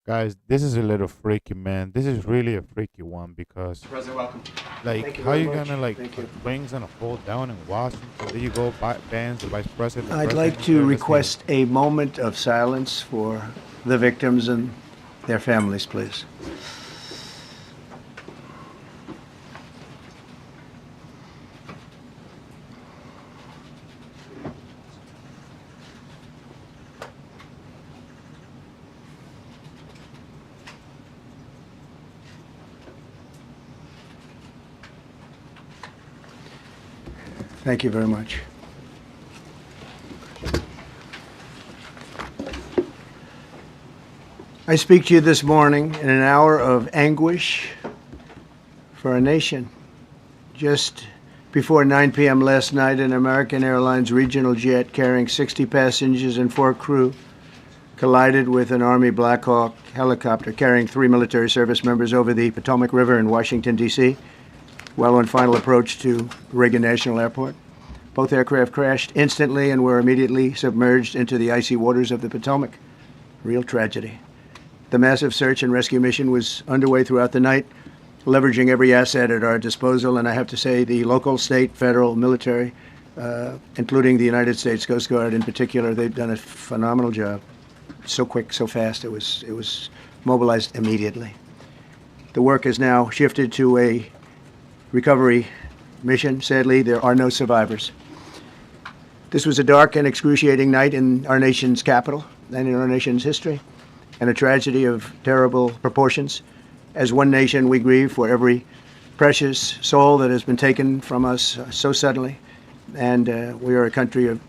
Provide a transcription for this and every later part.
Guys, this is a little freaky, man. This is really a freaky one because, President, welcome. like, Thank you how very you much. gonna like Thank you. things gonna fall down in Washington? There you go, Vance, the vice president, the I'd like president is to there. Let's hear it. request a moment of silence for the victims and their families, please. Thank you very much. I speak to you this morning in an hour of anguish for our nation. Just before 9 p.m. last night, an American Airlines regional jet carrying 60 passengers and 4 crew collided with an Army Black Hawk helicopter carrying 3 military service members over the Potomac River in Washington, D.C., while on final approach to Reagan National Airport. Both aircraft crashed instantly and were immediately submerged into the icy waters of the Potomac. Real tragedy. The massive search and rescue mission was underway throughout the night, leveraging every asset at our disposal, and I have to say the local, state, federal, military, including the United States Coast Guard in particular, they've done a phenomenal job. So quick, so fast, it was mobilized immediately. The work has now shifted to a recovery mission. Sadly, there are no survivors. This was a dark and excruciating night in our nation's capital and in our nation's history, and a tragedy of terrible proportions. As one nation, we grieve for every precious soul that has been taken from us so suddenly, and we are a country of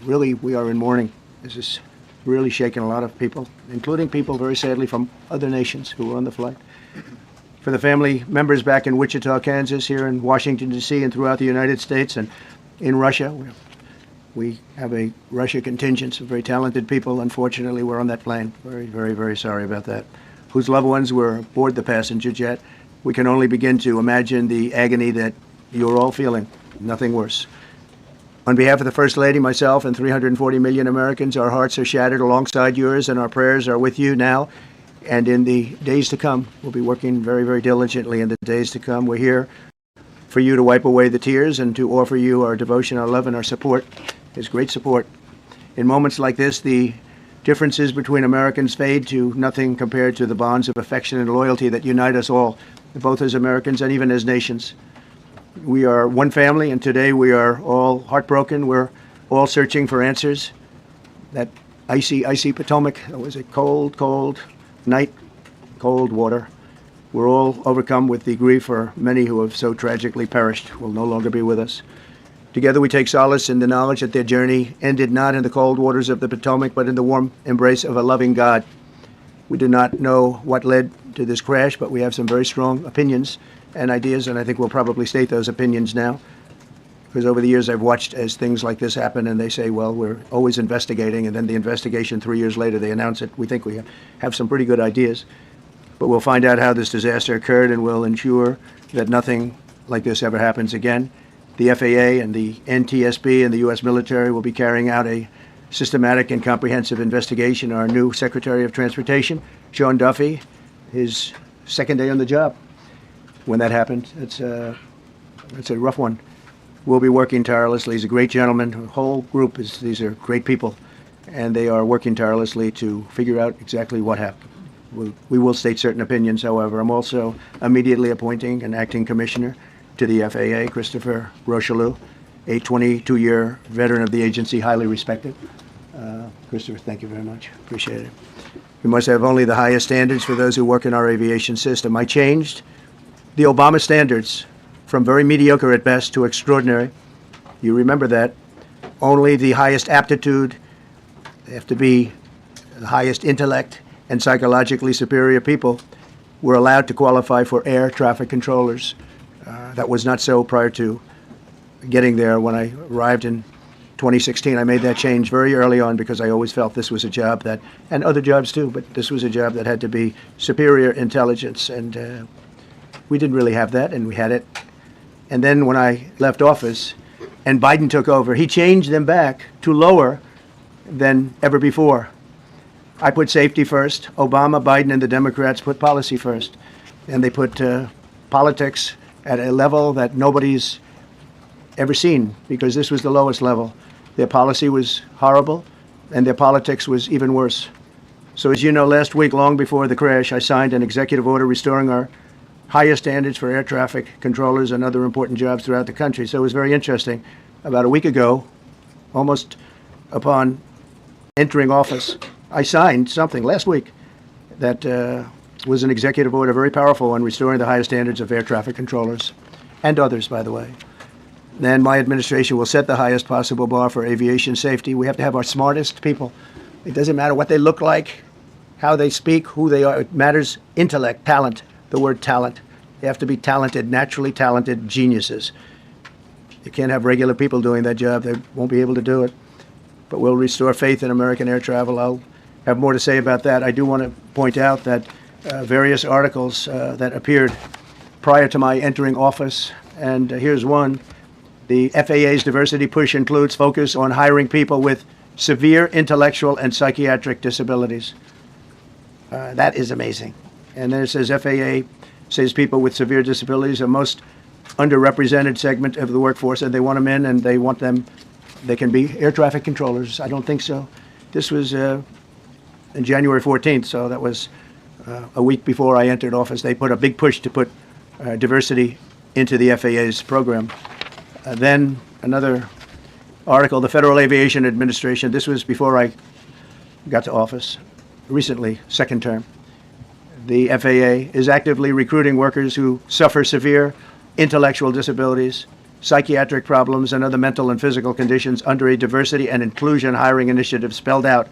really, we are in mourning. This is really shaken a lot of people, including people, very sadly, from other nations who were on the flight. For the family members back in Wichita, Kansas, here in Washington, D.C., and throughout the United States and in Russia, we have a Russia contingent of very talented people. Unfortunately, we're on that plane. Very, very, very sorry about that. Whose loved ones were aboard the passenger jet. We can only begin to imagine the agony that you're all feeling. Nothing worse. On behalf of the First Lady, myself, and 340 million Americans, our hearts are shattered alongside yours, and our prayers are with you now and in the days to come. We'll be working very, very diligently in the days to come. We're here for you to wipe away the tears and to offer you our devotion, our love, and our support. His great support. In moments like this, the differences between Americans fade to nothing compared to the bonds of affection and loyalty that unite us all, both as Americans and even as nations. We are one family, and today we are all heartbroken. We're all searching for answers. That icy, icy Potomac, it was a cold, cold night, cold water. We're all overcome with the grief for many who have so tragically perished, will no longer be with us. Together we take solace in the knowledge that their journey ended not in the cold waters of the Potomac, but in the warm embrace of a loving God. We do not know what led to this crash, but we have some very strong opinions and ideas, and I think we'll probably state those opinions now. Because over the years I've watched as things like this happen, and they say, well, we're always investigating, and then the investigation 3 years later, they announce it. We think we have some pretty good ideas. But we'll find out how this disaster occurred, and we'll ensure that nothing like this ever happens again. The FAA and the NTSB and the U.S. military will be carrying out a systematic and comprehensive investigation. Our new Secretary of Transportation, Sean Duffy, his second day on the job when that happened. It's a rough one. We'll be working tirelessly. He's a great gentleman. The whole group these are great people, and they are working tirelessly to figure out exactly what happened. We will state certain opinions, however. I'm also immediately appointing an acting commissioner to the FAA, Christopher Rocheleau, a 22-year veteran of the agency, highly respected. Christopher, thank you very much. Appreciate it. We must have only the highest standards for those who work in our aviation system. I changed the Obama standards from very mediocre at best to extraordinary. You remember that. Only the highest aptitude, they have to be the highest intellect, and psychologically superior people were allowed to qualify for air traffic controllers. That was not so prior to getting there. When I arrived in 2016, I made that change very early on because I always felt this was a job that, and other jobs too, but this was a job that had to be superior intelligence, and we didn't really have that, and we had it. And then when I left office and Biden took over, he changed them back to lower than ever before. I put safety first. Obama, Biden, and the Democrats put policy first. And they put politics at a level that nobody's ever seen, because this was the lowest level. Their policy was horrible, and their politics was even worse. So as you know, last week, long before the crash, I signed an executive order restoring our highest standards for air traffic controllers and other important jobs throughout the country. So it was very interesting. About a week ago, almost upon entering office, I signed something last week that was an executive order, very powerful, on restoring the highest standards of air traffic controllers, and others, by the way. Then my administration will set the highest possible bar for aviation safety. We have to have our smartest people. It doesn't matter what they look like, how they speak, who they are. It matters intellect, talent, the word talent. They have to be talented, naturally talented geniuses. You can't have regular people doing that job. They won't be able to do it. But we'll restore faith in American air travel. I'll have more to say about that. I do want to point out that various articles that appeared prior to my entering office, and here's one. The FAA's diversity push includes focus on hiring people with severe intellectual and psychiatric disabilities. That is amazing. And then it says FAA says people with severe disabilities are most underrepresented segment of the workforce, and they want them in, and they want them, they can be air traffic controllers. I don't think so. This was in January 14th, so that was a week before I entered office. They put a big push to put diversity into the FAA's program. Then another article, the Federal Aviation Administration, this was before I got to office, recently, second term. The FAA is actively recruiting workers who suffer severe intellectual disabilities, psychiatric problems, and other mental and physical conditions under a diversity and inclusion hiring initiative spelled out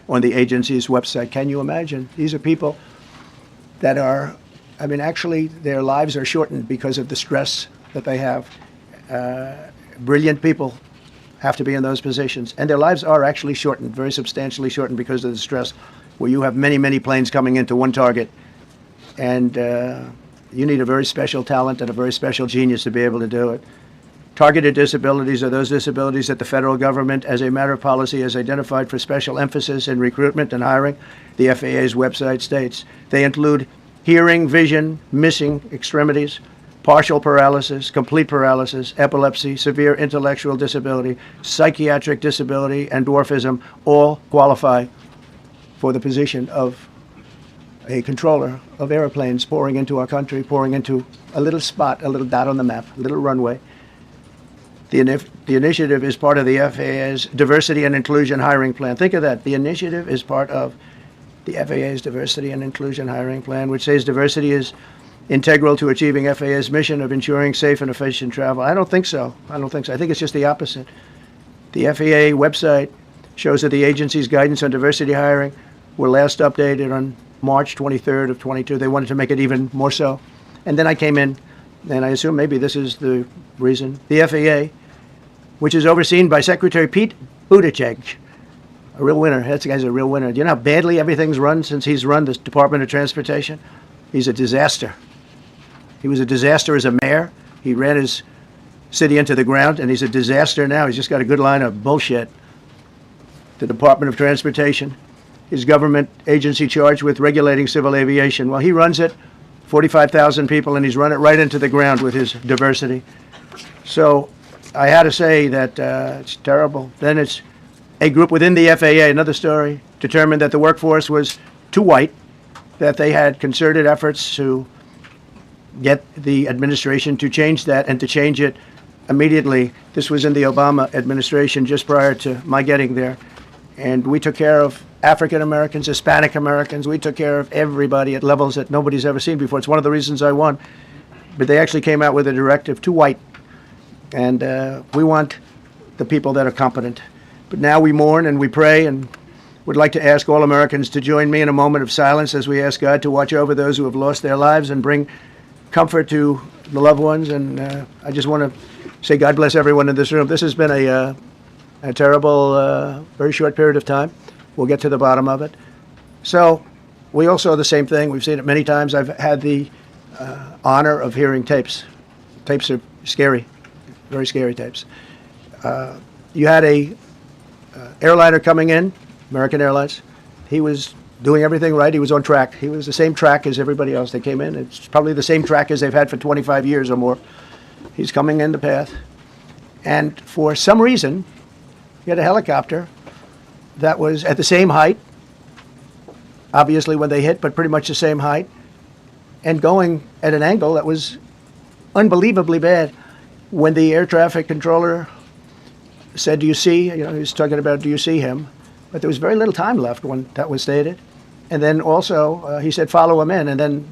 on the agency's website. Can you imagine? These are people that are, I mean, actually, their lives are shortened because of the stress that they have. Brilliant people have to be in those positions, and their lives are actually shortened, very substantially shortened, because of the stress, where you have many, many planes coming into one target, and you need a very special talent and a very special genius to be able to do it. Targeted disabilities are those disabilities that the federal government, as a matter of policy, has identified for special emphasis in recruitment and hiring. The FAA's website states they include hearing, vision, missing extremities, partial paralysis, complete paralysis, epilepsy, severe intellectual disability, psychiatric disability, and dwarfism all qualify for the position of a controller of airplanes pouring into our country, pouring into a little spot, a little dot on the map, a little runway. The initiative is part of the FAA's diversity and inclusion hiring plan. Think of that. The initiative is part of the FAA's diversity and inclusion hiring plan, which says diversity is integral to achieving FAA's mission of ensuring safe and efficient travel. I don't think so. I think it's just the opposite. The FAA website shows that the agency's guidance on diversity hiring were last updated on March 23rd of 22. They wanted to make it even more so. And then I came in, and I assume maybe this is the reason. The FAA, which is overseen by Secretary Pete Buttigieg, a real winner. That guy's a real winner. Do you know how badly everything's run since he's run the Department of Transportation? He's a disaster. He was a disaster as a mayor. He ran his city into the ground, and he's a disaster now. He's just got a good line of bullshit. The Department of Transportation, his government agency charged with regulating civil aviation. Well, he runs it, 45,000 people, and he's run it right into the ground with his diversity. So I had to say that it's terrible. Then it's a group within the FAA, another story, determined that the workforce was too white, that they had concerted efforts to get the administration to change that and to change it immediately. This was in the Obama administration just prior to my getting there. And we took care of African Americans, Hispanic Americans. We took care of everybody at levels that nobody's ever seen before. It's one of the reasons I won. But they actually came out with a directive, too white. And we want the people that are competent. But now we mourn and we pray, and would like to ask all Americans to join me in a moment of silence as we ask God to watch over those who have lost their lives and bring comfort to the loved ones. And I just want to say God bless everyone in this room. This has been a terrible, very short period of time. We'll get to the bottom of it. So we all saw the same thing. We've seen it many times. I've had the honor of hearing tapes. Tapes are scary, very scary tapes. You had a airliner coming in, American Airlines, he was doing everything right. He was on track. He was the same track as everybody else that came in. It's probably the same track as they've had for 25 years or more. He's coming in the path. And for some reason, he had a helicopter that was at the same height, obviously when they hit, but pretty much the same height, and going at an angle that was unbelievably bad. When the air traffic controller said, "Do you see?" He was talking about, "Do you see him?" But there was very little time left when that was stated. And then also he said, "Follow him in." And then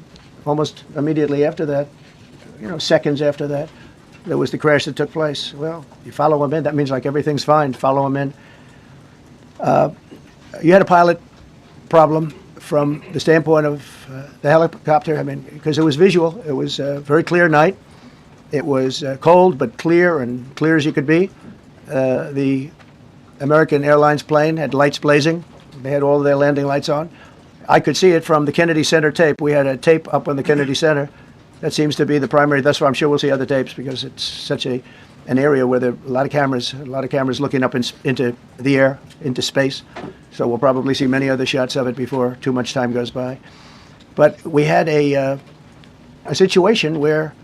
almost immediately after that, seconds after that, there was the crash that took place. Well, you follow him in. That means like everything's fine. Follow him in. You had a pilot problem from the standpoint of the helicopter. I mean, because it was visual. It was a very clear night. It was cold but clear, and clear as you could be. The American Airlines plane had lights blazing. They had all their landing lights on. I could see it from the Kennedy Center tape. We had a tape up on the Kennedy Center. That seems to be the primary. That's why I'm sure we'll see other tapes, because it's such an area where there are a lot of cameras looking up into the air, into space. So we'll probably see many other shots of it before too much time goes by. But we had a situation where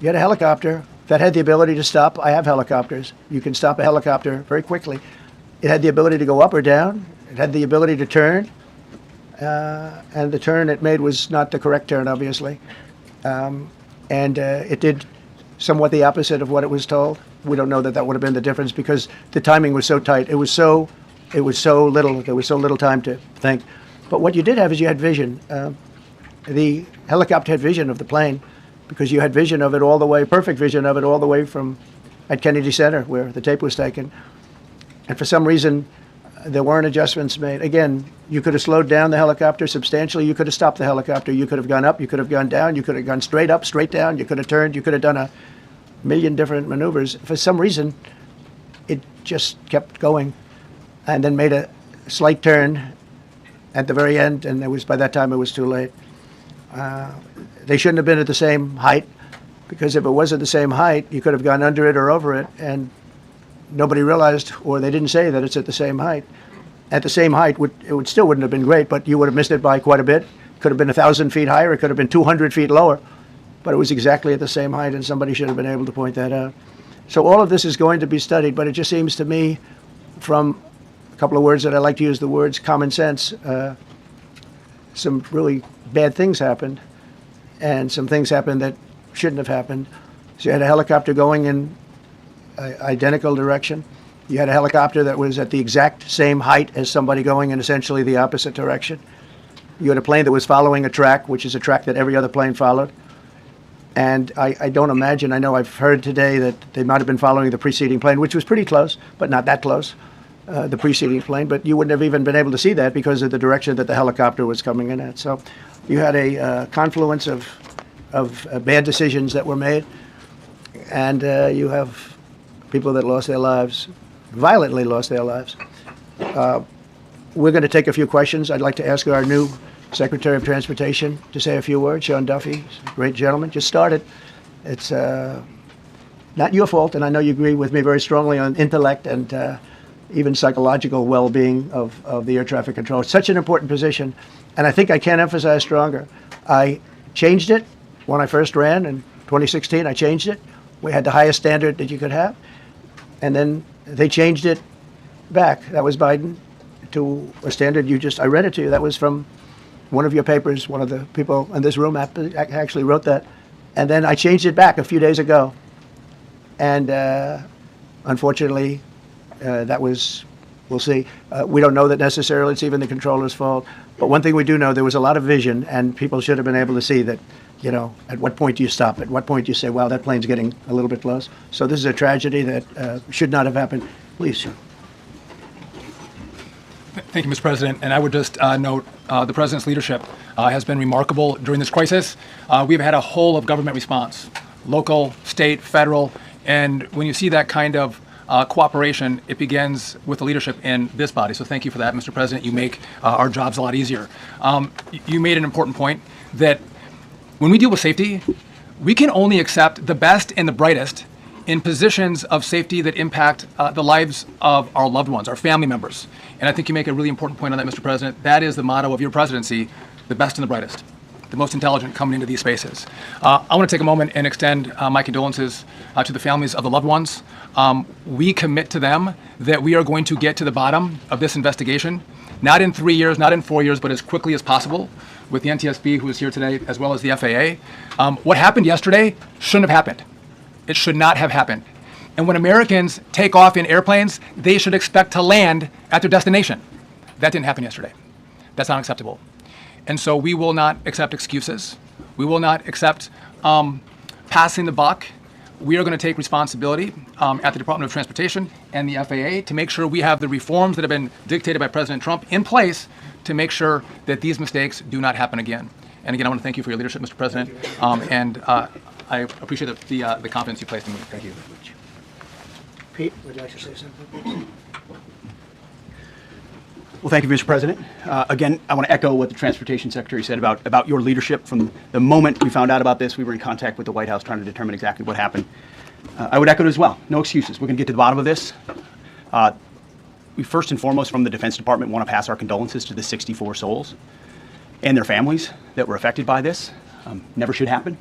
you had a helicopter that had the ability to stop. I have helicopters. You can stop a helicopter very quickly. It had the ability to go up or down. It had the ability to turn. And the turn it made was not the correct turn, obviously. And it did somewhat the opposite of what it was told. We don't know that would have been the difference, because the timing was so tight. It was so little. There was so little time to think. But what you did have is you had vision. The helicopter had vision of the plane, because you had vision of it all the way, perfect vision of it all the way from at Kennedy Center, where the tape was taken. And for some reason, there weren't adjustments made. Again, you could have slowed down the helicopter substantially. You could have stopped the helicopter. You could have gone up. You could have gone down. You could have gone straight up, straight down. You could have turned. You could have done a million different maneuvers. For some reason, it just kept going, and then made a slight turn at the very end, and by that time it was too late. They shouldn't have been at the same height, because if it was at the same height, you could have gone under it or over it, and nobody realized, or they didn't say that it's at the same height. At the same height, it still wouldn't have been great, but you would have missed it by quite a bit. It could have been 1,000 feet higher. It could have been 200 feet lower, but it was exactly at the same height, and somebody should have been able to point that out. So all of this is going to be studied, but it just seems to me, from a couple of words that I like to use, the words common sense, some really bad things happened, and some things happened that shouldn't have happened. So you had a helicopter going in identical direction. You had a helicopter that was at the exact same height as somebody going in essentially the opposite direction. You had a plane that was following a track, which is a track that every other plane followed. And I don't imagine, I know I've heard today that they might have been following the preceding plane, which was pretty close, but not that close, the preceding plane. But you wouldn't have even been able to see that because of the direction that the helicopter was coming in at. So you had a confluence of bad decisions that were made, and you have people that lost their lives, violently lost their lives. We're going to take a few questions. I'd like to ask our new Secretary of Transportation to say a few words. Sean Duffy, great gentleman, just started. It's not your fault, and I know you agree with me very strongly on intellect and even psychological well-being of the air traffic control. It's such an important position, and I think I can't emphasize stronger. I changed it when I first ran in 2016. I changed it. We had the highest standard that you could have, and then they changed it back. That was Biden, to a standard I read it to you. That was from one of your papers. One of the people in this room actually wrote that. And then I changed it back a few days ago. And unfortunately, we'll see. We don't know that necessarily it's even the controller's fault. But one thing we do know, there was a lot of vision, and people should have been able to see that, at what point do you stop? At what point do you say, wow, that plane's getting a little bit close? So this is a tragedy that should not have happened. Please. Thank you, Mr. President. And I would just note the President's leadership has been remarkable during this crisis. We've had a whole of government response, local, state, federal. And when you see that kind of cooperation, it begins with the leadership in this body. So thank you for that, Mr. President. You make our jobs a lot easier. You made an important point that when we deal with safety, we can only accept the best and the brightest in positions of safety that impact the lives of our loved ones, our family members. And I think you make a really important point on that, Mr. President. That is the motto of your presidency, the best and the brightest, the most intelligent coming into these spaces. I want to take a moment and extend my condolences to the families of the loved ones. We commit to them that we are going to get to the bottom of this investigation, not in 3 years, not in 4 years, but as quickly as possible with the NTSB, who is here today, as well as the FAA. What happened yesterday shouldn't have happened. It should not have happened. And when Americans take off in airplanes, they should expect to land at their destination. That didn't happen yesterday. That's not acceptable. And so we will not accept excuses. We will not accept passing the buck. We are going to take responsibility at the Department of Transportation and the FAA to make sure we have the reforms that have been dictated by President Trump in place to make sure that these mistakes do not happen again. And again, I want to thank you for your leadership, Mr. President, and I appreciate the confidence you placed in me. Thank you. Pete, would you like to say something? Well, thank you, Mr. President. Again, I want to echo what the Transportation Secretary said about your leadership. From the moment we found out about this, we were in contact with the White House trying to determine exactly what happened. I would echo it as well. No excuses. We're going to get to the bottom of this. We first and foremost, from the Defense Department, want to pass our condolences to the 64 souls and their families that were affected by this. Never should happen.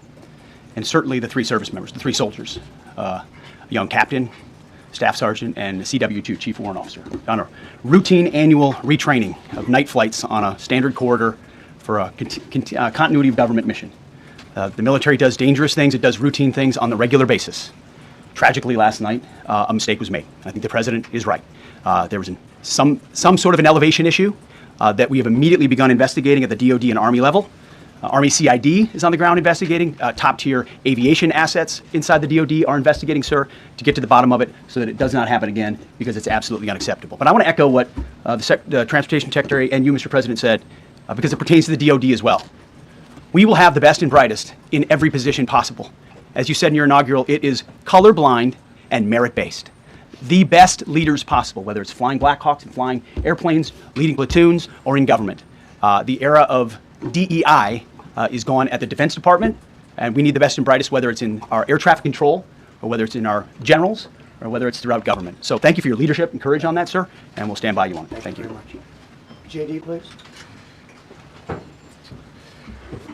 And certainly the 3 service members, the 3 soldiers, a young captain, Staff Sergeant, and CW2, Chief Warrant Officer, on a routine annual retraining of night flights on a standard corridor for a continuity of government mission. The military does dangerous things. It does routine things on the regular basis. Tragically, last night, a mistake was made. I think the President is right. There was some sort of an elevation issue that we have immediately begun investigating at the DoD and Army level. Army CID is on the ground investigating. Top-tier aviation assets inside the DoD are investigating, sir, to get to the bottom of it so that it does not happen again, because it's absolutely unacceptable. But I want to echo what the Transportation Secretary and you, Mr. President, said, because it pertains to the DoD as well. We will have the best and brightest in every position possible. As you said in your inaugural, it is colorblind and merit-based. The best leaders possible, whether it's flying Black Hawks and flying airplanes, leading platoons, or in government. The era of DEI is gone at the Defense Department, and we need the best and brightest, whether it's in our air traffic control, or whether it's in our generals, or whether it's throughout government. So thank you for your leadership and courage on that, sir, and we'll stand by you on it. Thank you. Very much. JD, please.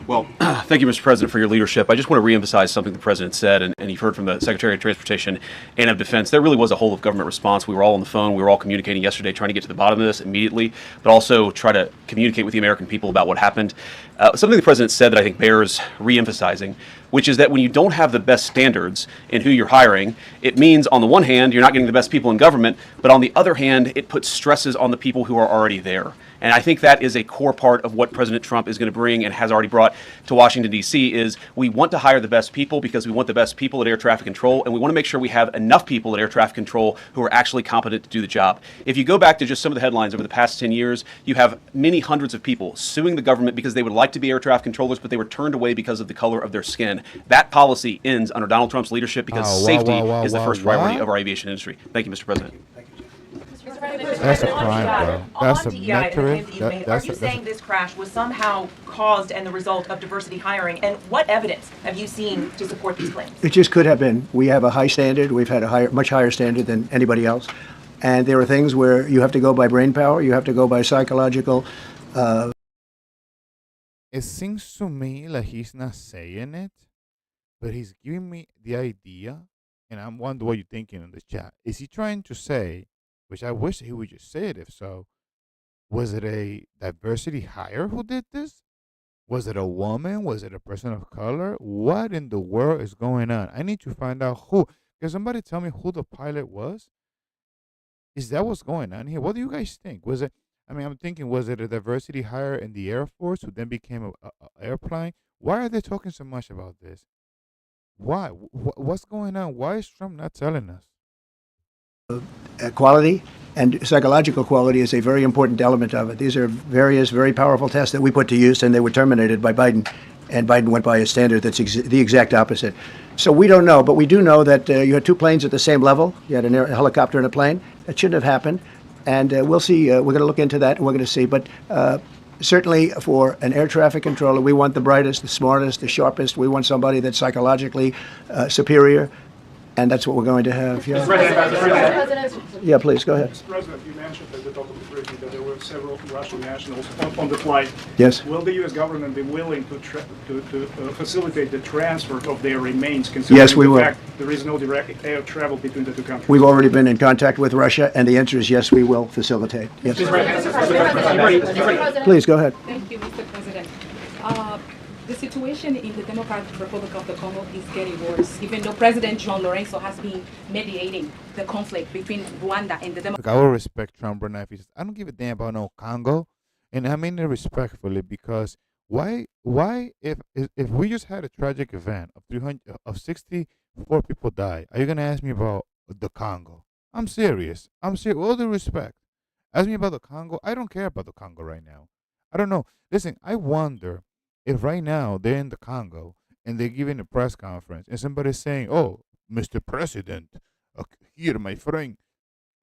Well, thank you, Mr. President, for your leadership. I just want to reemphasize something the President said, and you've heard from the Secretary of Transportation and of Defense. There really was a whole-of-government response. We were all on the phone. We were all communicating yesterday, trying to get to the bottom of this immediately, but also try to communicate with the American people about what happened. Something the President said that I think bears reemphasizing, which is that when you don't have the best standards in who you're hiring, it means, on the one hand, you're not getting the best people in government, but on the other hand, it puts stresses on the people who are already there. And I think that is a core part of what President Trump is going to bring and has already brought to Washington, D.C., is we want to hire the best people because we want the best people at air traffic control, and we want to make sure we have enough people at air traffic control who are actually competent to do the job. If you go back to just some of the headlines over the past 10 years, you have many hundreds of people suing the government because they would like to be air traffic controllers, but they were turned away because of the color of their skin. That policy ends under Donald Trump's leadership because safety is the first priority of our aviation industry. Thank you, Mr. President. That's a crime, bro. That's a metric. Are you saying this crash was somehow caused and the result of diversity hiring? And what evidence have you seen to support these claims? It just could have been. We have a high standard. We've had a much higher standard than anybody else. And there are things where you have to go by brain power. You have to go by psychological. It seems to me like he's not saying it, but he's giving me the idea, and I'm wondering what you're thinking in the chat. Is he trying to say, which I wish he would just say it if so, was it a diversity hire who did this? Was it a woman? Was it a person of color? What in the world is going on? I need to find out who. Can somebody tell me who the pilot was? Is that what's going on here? What do you guys think? Was it, I'm thinking, was it a diversity hire in the Air Force who then became a airplane? Why are they talking so much about this? Why? What's going on? Why is Trump not telling us? Quality and psychological quality is a very important element of it. These are various very powerful tests that we put to use, and they were terminated by Biden, and Biden went by a standard that's the exact opposite. So we don't know, but we do know that you had 2 planes at the same level. You had a helicopter and a plane. That shouldn't have happened, and we'll see. We're going to look into that, and we're going to see. But certainly for an air traffic controller, we want the brightest, the smartest, the sharpest. We want somebody that's psychologically superior. And that's what we're going to have. Yeah, President, yeah, please, go ahead. Mr. President, you mentioned at the top of the briefing that there were several Russian nationals on the flight. Yes. Will the U.S. government be willing to facilitate the transfer of their remains, considering Yes, we the will. fact there is no direct air travel between the two countries? We've already been in contact with Russia, and the answer is yes, we will facilitate. Yes. Please, go ahead. Thank you, Mr. President. The situation in the Democratic Republic of the Congo is getting worse, even though President John Lorenzo has been mediating the conflict between Rwanda and the Look, I will respect Trump right now if he says, I don't give a damn about no Congo. And I mean it respectfully because why if we just had a tragic event of 64 people die, are you gonna ask me about the Congo? I'm serious. With all due respect. Ask me about the Congo. I don't care about the Congo right now. I don't know. Listen, I wonder if right now they're in the Congo and they're giving a press conference and somebody's saying, "Oh, Mr. President, here, my friend,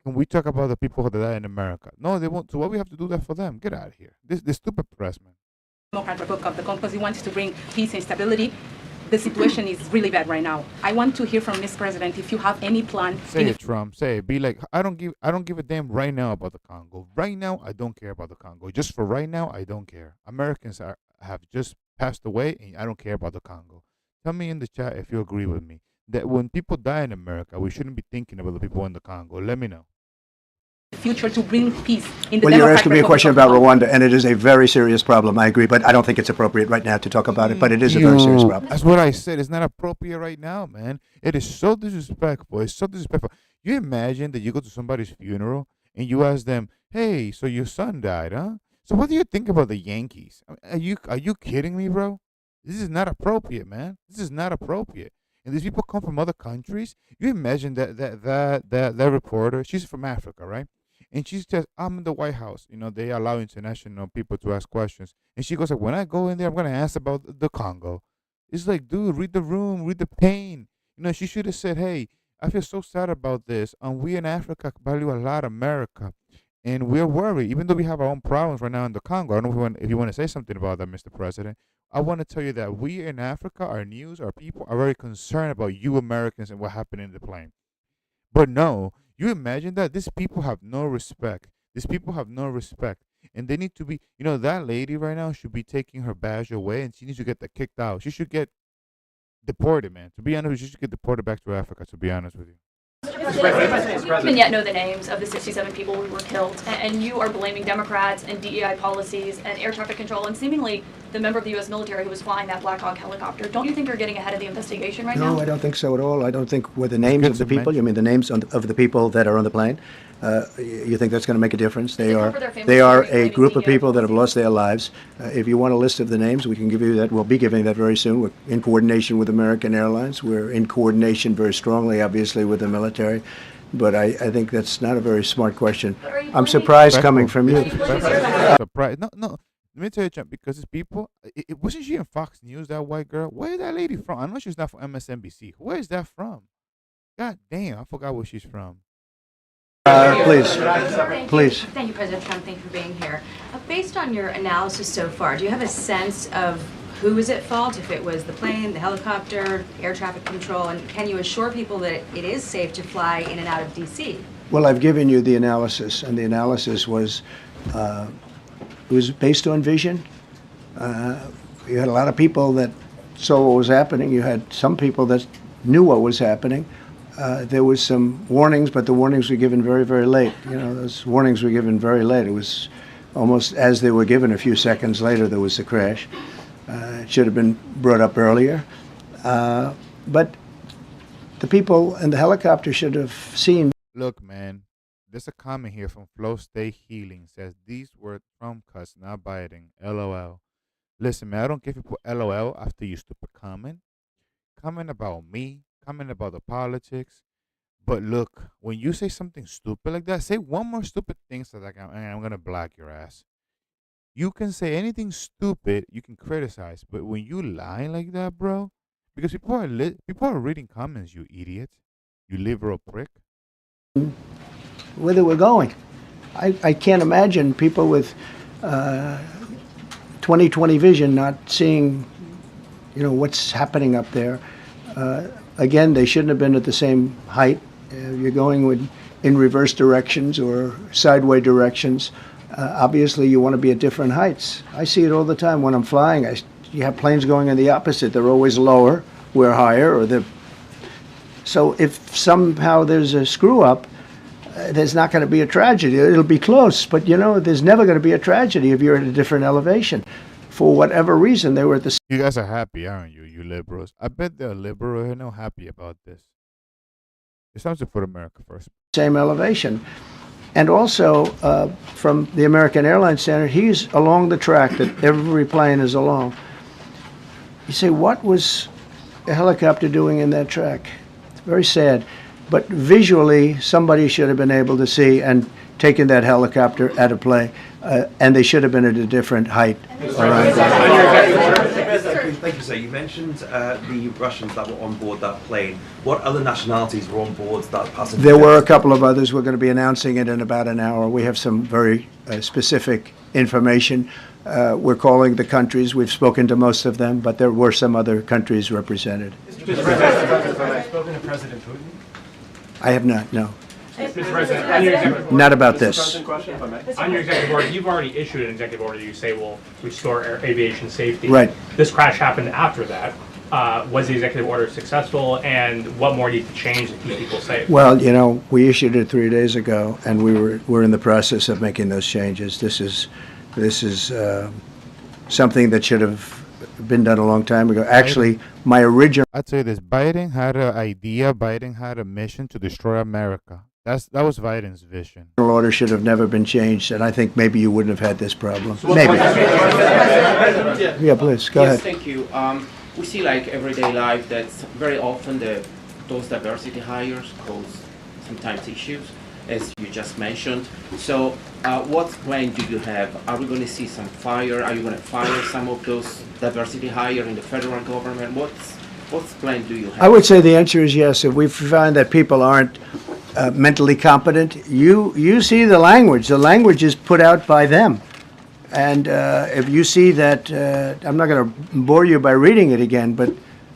can we talk about the people that die in America?" No, they won't. So why we have to do that for them? Get out of here. This stupid press, man. Democratic Republic of the Congo because he wants to bring peace and stability. The situation is really bad right now. I want to hear from Mr. President if you have any plan. Say it, Trump. Say it. Be like, I don't give a damn right now about the Congo. Right now, I don't care about the Congo. Just for right now, I don't care. Americans have just passed away, and I don't care about the Congo. Tell me in the chat if you agree with me that when people die in America, we shouldn't be thinking about the people in the Congo. Let me know. Future to bring peace in the Well, you're Democratic asking me a Republic question of about Congo. Rwanda, and it is a very serious problem. I agree, but I don't think it's appropriate right now to talk about it. But it is a very serious problem. That's what I said. It's not appropriate right now, man. It is so disrespectful. It's so disrespectful. You imagine that you go to somebody's funeral and you ask them, "Hey, so your son died, huh? So what do you think about the Yankees?" I mean, are you kidding me, bro? This is not appropriate, man. This is not appropriate. And these people come from other countries. You imagine that reporter. She's from Africa, right? And she says, "I'm in the White House. You know, they allow international people to ask questions." And she goes like, "When I go in there, I'm gonna ask about the Congo." It's like, dude, read the room, read the pain. You know, she should have said, "Hey, I feel so sad about this. We in Africa value a lot America, and we're worried, even though we have our own problems right now in the Congo." I don't know if you want to say something about that, Mr. President. I want to tell you that we in Africa, our news, our people are very concerned about you Americans and what happened in the plane. But no, you imagine that these people have no respect. These people have no respect. And they need to be, you know, that lady right now should be taking her badge away and she needs to get that kicked out. She should get deported, man. To be honest with you, she should get deported back to Africa, to be honest with you. We don't even yet know the names of the 67 people who were killed, and you are blaming Democrats and DEI policies and air traffic control and seemingly the member of the U.S. military who was flying that Black Hawk helicopter. Don't you think you're getting ahead of the investigation right now? No, I don't think so at all. I don't think with the names of the to people, mention. you mean the names of the people that are on the plane, you think that's going to make a difference? They They are cover their families they are during a the group of media people that have policies. lost their lives. If you want a list of the names, we can give you that. We'll be giving that very soon. We're in coordination with American Airlines. We're in coordination very strongly, obviously, with the military. But I think that's not a very smart question. Are you I'm planning- surprised coming from you. Surprise. No. Let me tell you, Champ, because these people, wasn't she in Fox News, that white girl? Where is that lady from? I know she's not from MSNBC. Where is that from? God damn, I forgot where she's from. Please. Thank you, President Trump. Thank you for being here. Based on your analysis so far, do you have a sense of who was at fault, if it was the plane, the helicopter, air traffic control, and can you assure people that it is safe to fly in and out of D.C.? Well, I've given you the analysis, and the analysis was it was based on vision. You had a lot of people that saw what was happening. You had some people that knew what was happening. There was some warnings, but the warnings were given very, very late. You know, those warnings were given very late. It was almost as they were given. A few seconds later, there was the crash. It should have been brought up earlier. But the people in the helicopter should have seen. Look, man, there's a comment here from Flow State Healing. Says, these were Trump cuts, not Biden. LOL. Listen, man, I don't give people LOL after you stupid comment. Comment about me. Comment about the politics. But look, when you say something stupid like that, say one more stupid thing so that I'm going to block your ass. You can say anything stupid, you can criticize, but when you lie like that, bro, because people are reading comments, you idiot, you liberal prick. Where they were going. I can't imagine people with 20/20 vision not seeing, you know, what's happening up there. Again, they shouldn't have been at the same height. You're going in reverse directions or sideway directions. Obviously, you want to be at different heights. I see it all the time when I'm flying. You have planes going in the opposite. They're always lower, we're higher, so if somehow there's a screw up, there's not going to be a tragedy. It'll be close, but there's never going to be a tragedy if you're at a different elevation. For whatever reason, they were at the You guys are happy, aren't you, you liberals? I bet they're liberal and not happy about this. It's time to put America first. same elevation. And also, from the American Airlines standard, he's along the track that every plane is along. You say, what was a helicopter doing in that track? It's very sad. But visually, somebody should have been able to see and taken that helicopter at a plane, and they should have been at a different height. Thank you, sir. You mentioned the Russians that were on board that plane. What other nationalities were on board that passenger? There were a couple of others. We're going to be announcing it in about an hour. We have some very specific information. We're calling the countries. We've spoken to most of them, but there were some other countries represented. Mr. President, have you spoken to President Putin? I have not, no. Mr. President, on your executive order, Not about this. On your executive order, you've already issued an executive order you say will restore aviation safety. Right. This crash happened after that. Was the executive order successful, and what more needs to change to keep people safe? Well, we issued it 3 days ago, and we're in the process of making those changes. This is something that should have been done a long time ago. Actually, my original. I'd say this: Biden had an idea. Biden had a mission to destroy America. That was Biden's vision. Order should have never been changed, and I think maybe you wouldn't have had this problem. Maybe. Yeah, please, go ahead. Yes, thank you. We see like everyday life that very often those diversity hires cause sometimes issues, as you just mentioned. So what plan do you have? Are we going to see some fire? Are you going to fire some of those diversity hire in the federal government? What's plan do you have? I would say the answer is yes. If we find that people aren't mentally competent, you see the language. The language is put out by them. And if you see that, I'm not going to bore you by reading it again, but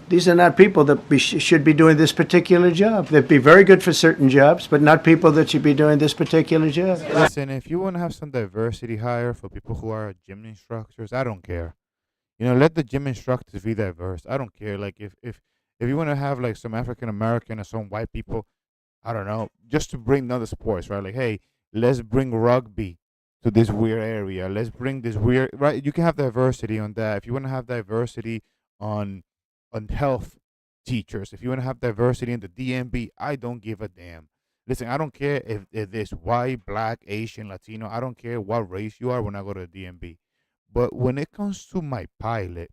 these are not people that should be doing this particular job. They'd be very good for certain jobs, but not people that should be doing this particular job. Listen, if you want to have some diversity hire for people who are gym instructors, I don't care. Let the gym instructors be diverse. I don't care. Like if you want to have like some African American or some white people, I don't know, just to bring other sports, right? Like, hey, let's bring rugby to this weird area. Let's bring this weird, right? You can have diversity on that. If you want to have diversity on health teachers, if you want to have diversity in the DMV, I don't give a damn. Listen, I don't care if there's white, black, Asian, Latino. I don't care what race you are when I go to the DMV. But when it comes to my pilot,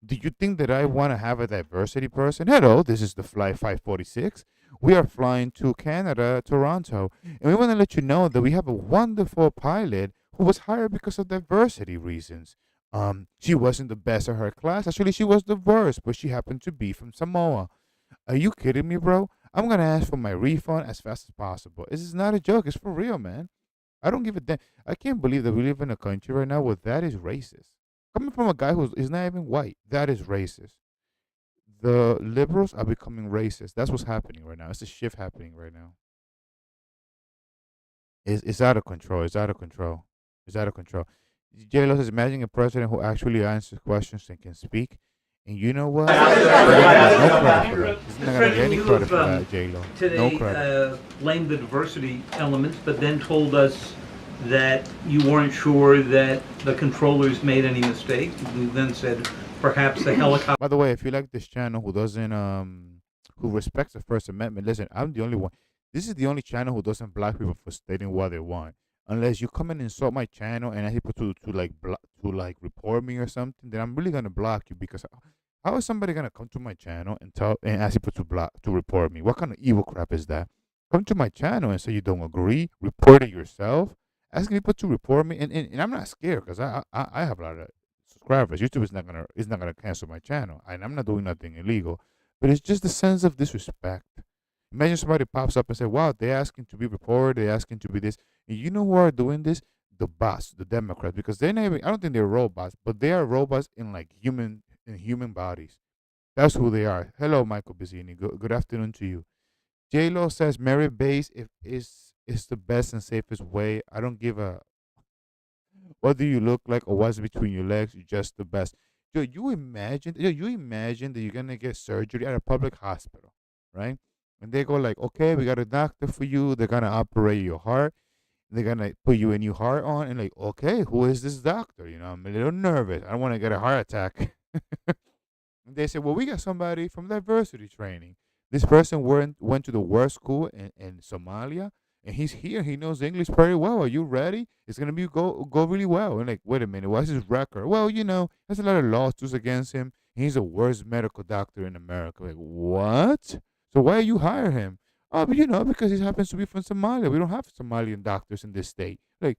do you think that I want to have a diversity person? Hello, this is the Flight 546. We are flying to Canada, Toronto, and we want to let you know that we have a wonderful pilot who was hired because of diversity reasons. She wasn't the best of her class. Actually, she was the worst, but she happened to be from Samoa. Are you kidding me, bro? I'm going to ask for my refund as fast as possible. This is not a joke. It's for real, man. I don't give a damn. I can't believe that we live in a country right now where that is racist. Coming from a guy who is not even white, that is racist. The liberals are becoming racist. That's what's happening right now. It's a shift happening right now. It's out of control. It's out of control. It's out of control. J-Lo says, imagine a president who actually answers questions and can speak. And you know what? No credit for that. He's not going to get any credit for that, J-Lo. No credit. Blamed the diversity elements, but then told us that you weren't sure that the controllers made any mistake. You then said perhaps the helicopter. By the way, if you like this channel who doesn't who respects the First Amendment, listen, I'm the only one. This is the only channel who doesn't block people for stating what they want. Unless you come and insult my channel and ask people to report me or something, then I'm really gonna block you, because how is somebody gonna come to my channel and ask people to report me? What kind of evil crap is that? Come to my channel and say you don't agree, report it yourself. Asking people to report me, and I'm not scared because I have a lot of subscribers. YouTube is not gonna cancel my channel, and I'm not doing nothing illegal. But it's just the sense of disrespect. Imagine somebody pops up and say, "Wow, they're asking to be reported. They're asking to be this." And you know who are doing this? The bots, the Democrats, because they're not even, I don't think they're robots, but they are robots in human bodies. That's who they are. Hello, Michael Bizzini. Good afternoon to you. J Lo says merit base if is the best and safest way. I don't give a what do you look like or what's between your legs. You're just the best. You imagine that you're gonna get surgery at a public hospital, right? And they go like, okay, we got a doctor for you. They're gonna operate your heart. They're gonna put you a new heart on, and like, okay, who is this doctor? I'm a little nervous. I don't want to get a heart attack. And they said, well, we got somebody from diversity training. This person went to the worst school in Somalia, and he's here. He knows English very well. Are you ready? It's gonna be go really well. And like, wait a minute, what's his record? Well, there's a lot of lawsuits against him. He's the worst medical doctor in America. Like, what? So why you hire him? Oh, but because he happens to be from Somalia. We don't have Somalian doctors in this state. Like,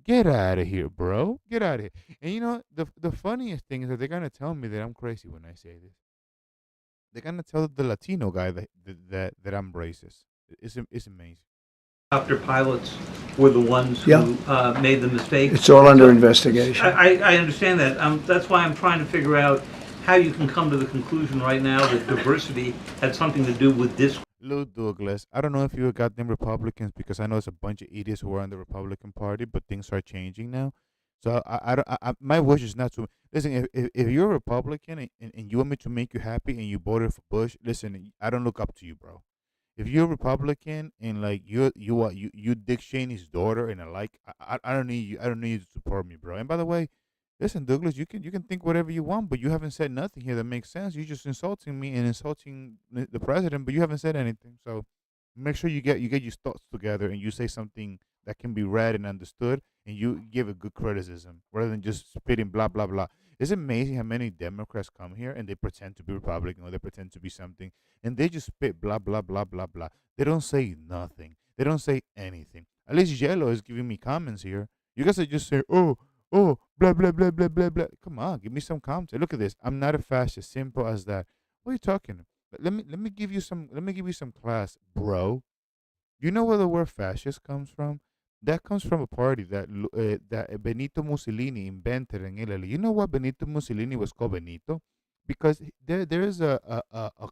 get out of here, bro. Get out of here. And the funniest thing is that they're gonna tell me that I'm crazy when I say this. They're gonna tell the Latino guy that I'm racist. It's amazing. Helicopter pilots were the ones who made the mistake. It's all under investigation. I understand that. That's why I'm trying to figure out how you can come to the conclusion right now that diversity had something to do with this. Lou Douglas, I don't know if you got them Republicans because I know it's a bunch of idiots who are in the Republican Party, but things are changing now. So my wish is not to listen. If you're a Republican and you want me to make you happy and you voted for Bush, listen, I don't look up to you, bro. If you're a Republican and like you Dick Cheney's daughter and I don't need you. I don't need you to support me, bro. And by the way, listen, Douglas, you can think whatever you want, but you haven't said nothing here that makes sense. You're just insulting me and insulting the president, but you haven't said anything. So make sure you get your thoughts together and you say something that can be read and understood, and you give a good criticism rather than just spitting blah blah blah. It's amazing how many Democrats come here and they pretend to be Republican or they pretend to be something, and they just spit blah blah blah blah blah. They don't say nothing. They don't say anything. At least Jello is giving me comments here. You guys are just saying, oh, blah blah blah blah blah blah. Come on, give me some content. Look at this. I'm not a fascist. Simple as that. What are you talking? Let me give you some class, bro. You know where the word fascist comes from? That comes from a party that Benito Mussolini invented in Italy. You know why Benito Mussolini was called Benito? Because there is a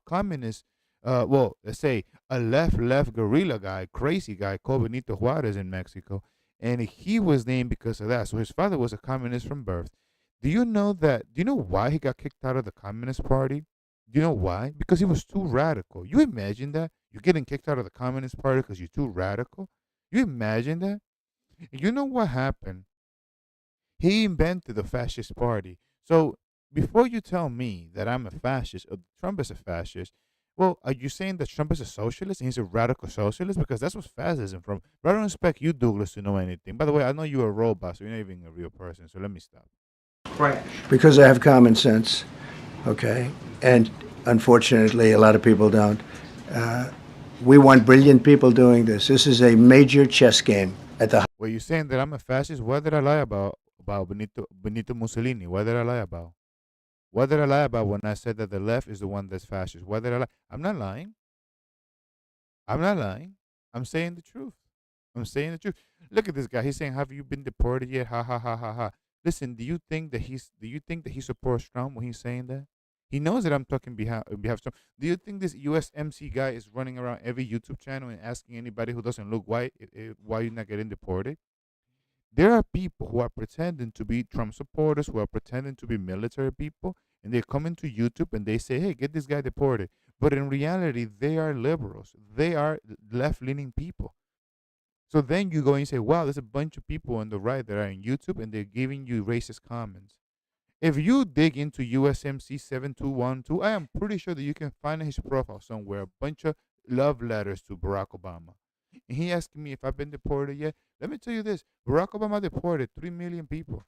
communist, well, let's say a left guerrilla guy, crazy guy called Benito Juarez in Mexico, and he was named because of that. So his father was a communist from birth. Do you know that? Do you know why he got kicked out of the Communist Party? Do you know why? Because he was too radical. You imagine that? You're getting kicked out of the Communist Party because you're too radical? You imagine that? You know what happened? He invented the fascist party. So before you tell me that I'm a fascist or Trump is a fascist, well, are you saying that Trump is a socialist and he's a radical socialist? Because that's what fascism from. But I don't expect you, Douglas, to know anything. By the way, I know you're a robot, so you're not even a real person. So let me stop. Crash. Because I have common sense, okay? And unfortunately, a lot of people don't. We want brilliant people doing this. This is a major chess game at the. Well, you're saying that I'm a fascist. What did I lie about Benito Mussolini? What did I lie about? What did I lie about when I said that the left is the one that's fascist? What did I lie? I'm not lying. I'm not lying. I'm saying the truth. I'm saying the truth. Look at this guy. He's saying, "Have you been deported yet?" Ha ha ha ha ha. Listen, do you think that he supports Trump when he's saying that? He knows that I'm talking on behalf of Trump. Do you think this USMC guy is running around every YouTube channel and asking anybody who doesn't look white why you're not getting deported? There are people who are pretending to be Trump supporters, who are pretending to be military people, and they come into YouTube and they say, hey, get this guy deported. But in reality, they are liberals. They are left-leaning people. So then you go and say, wow, there's a bunch of people on the right that are in YouTube and they're giving you racist comments. If you dig into USMC 7212, I am pretty sure that you can find his profile somewhere, a bunch of love letters to Barack Obama. And he asked me if I've been deported yet. Let me tell you this. Barack Obama deported 3 million people.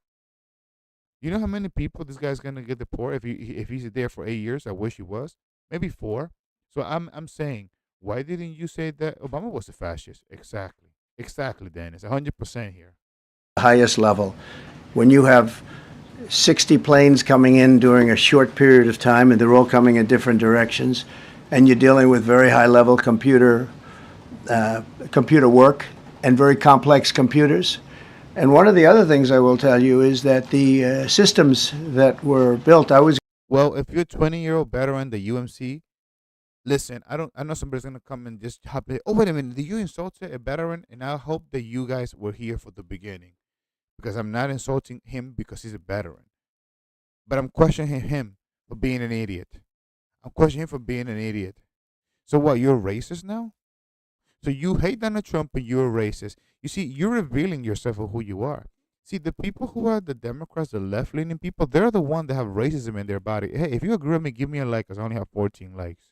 You know how many people this guy's going to get deported if he's there for 8 years? I wish he was. Maybe 4. So I'm saying, why didn't you say that Obama was a fascist? Exactly. Exactly, Dennis. 100% here. Highest level. When you have 60 planes coming in during a short period of time, and they're all coming in different directions, and you're dealing with very high-level computer work and very complex computers. And one of the other things I will tell you is that the systems that were built, I was Well, if you're a 20-year-old veteran, the UMC, listen, I know somebody's gonna come and just hop in. Oh, wait a minute, did you insult a veteran? And I hope that you guys were here for the beginning because I'm not insulting him because he's a veteran, but I'm questioning him for being an idiot. I'm questioning him for being an idiot. So what? You're racist now? So you hate Donald Trump and you're racist. You see, you're revealing yourself of who you are. See, the people who are the Democrats, the left leaning people, they're the ones that have racism in their body. Hey, if you agree with me, give me a like, because I only have 14 likes.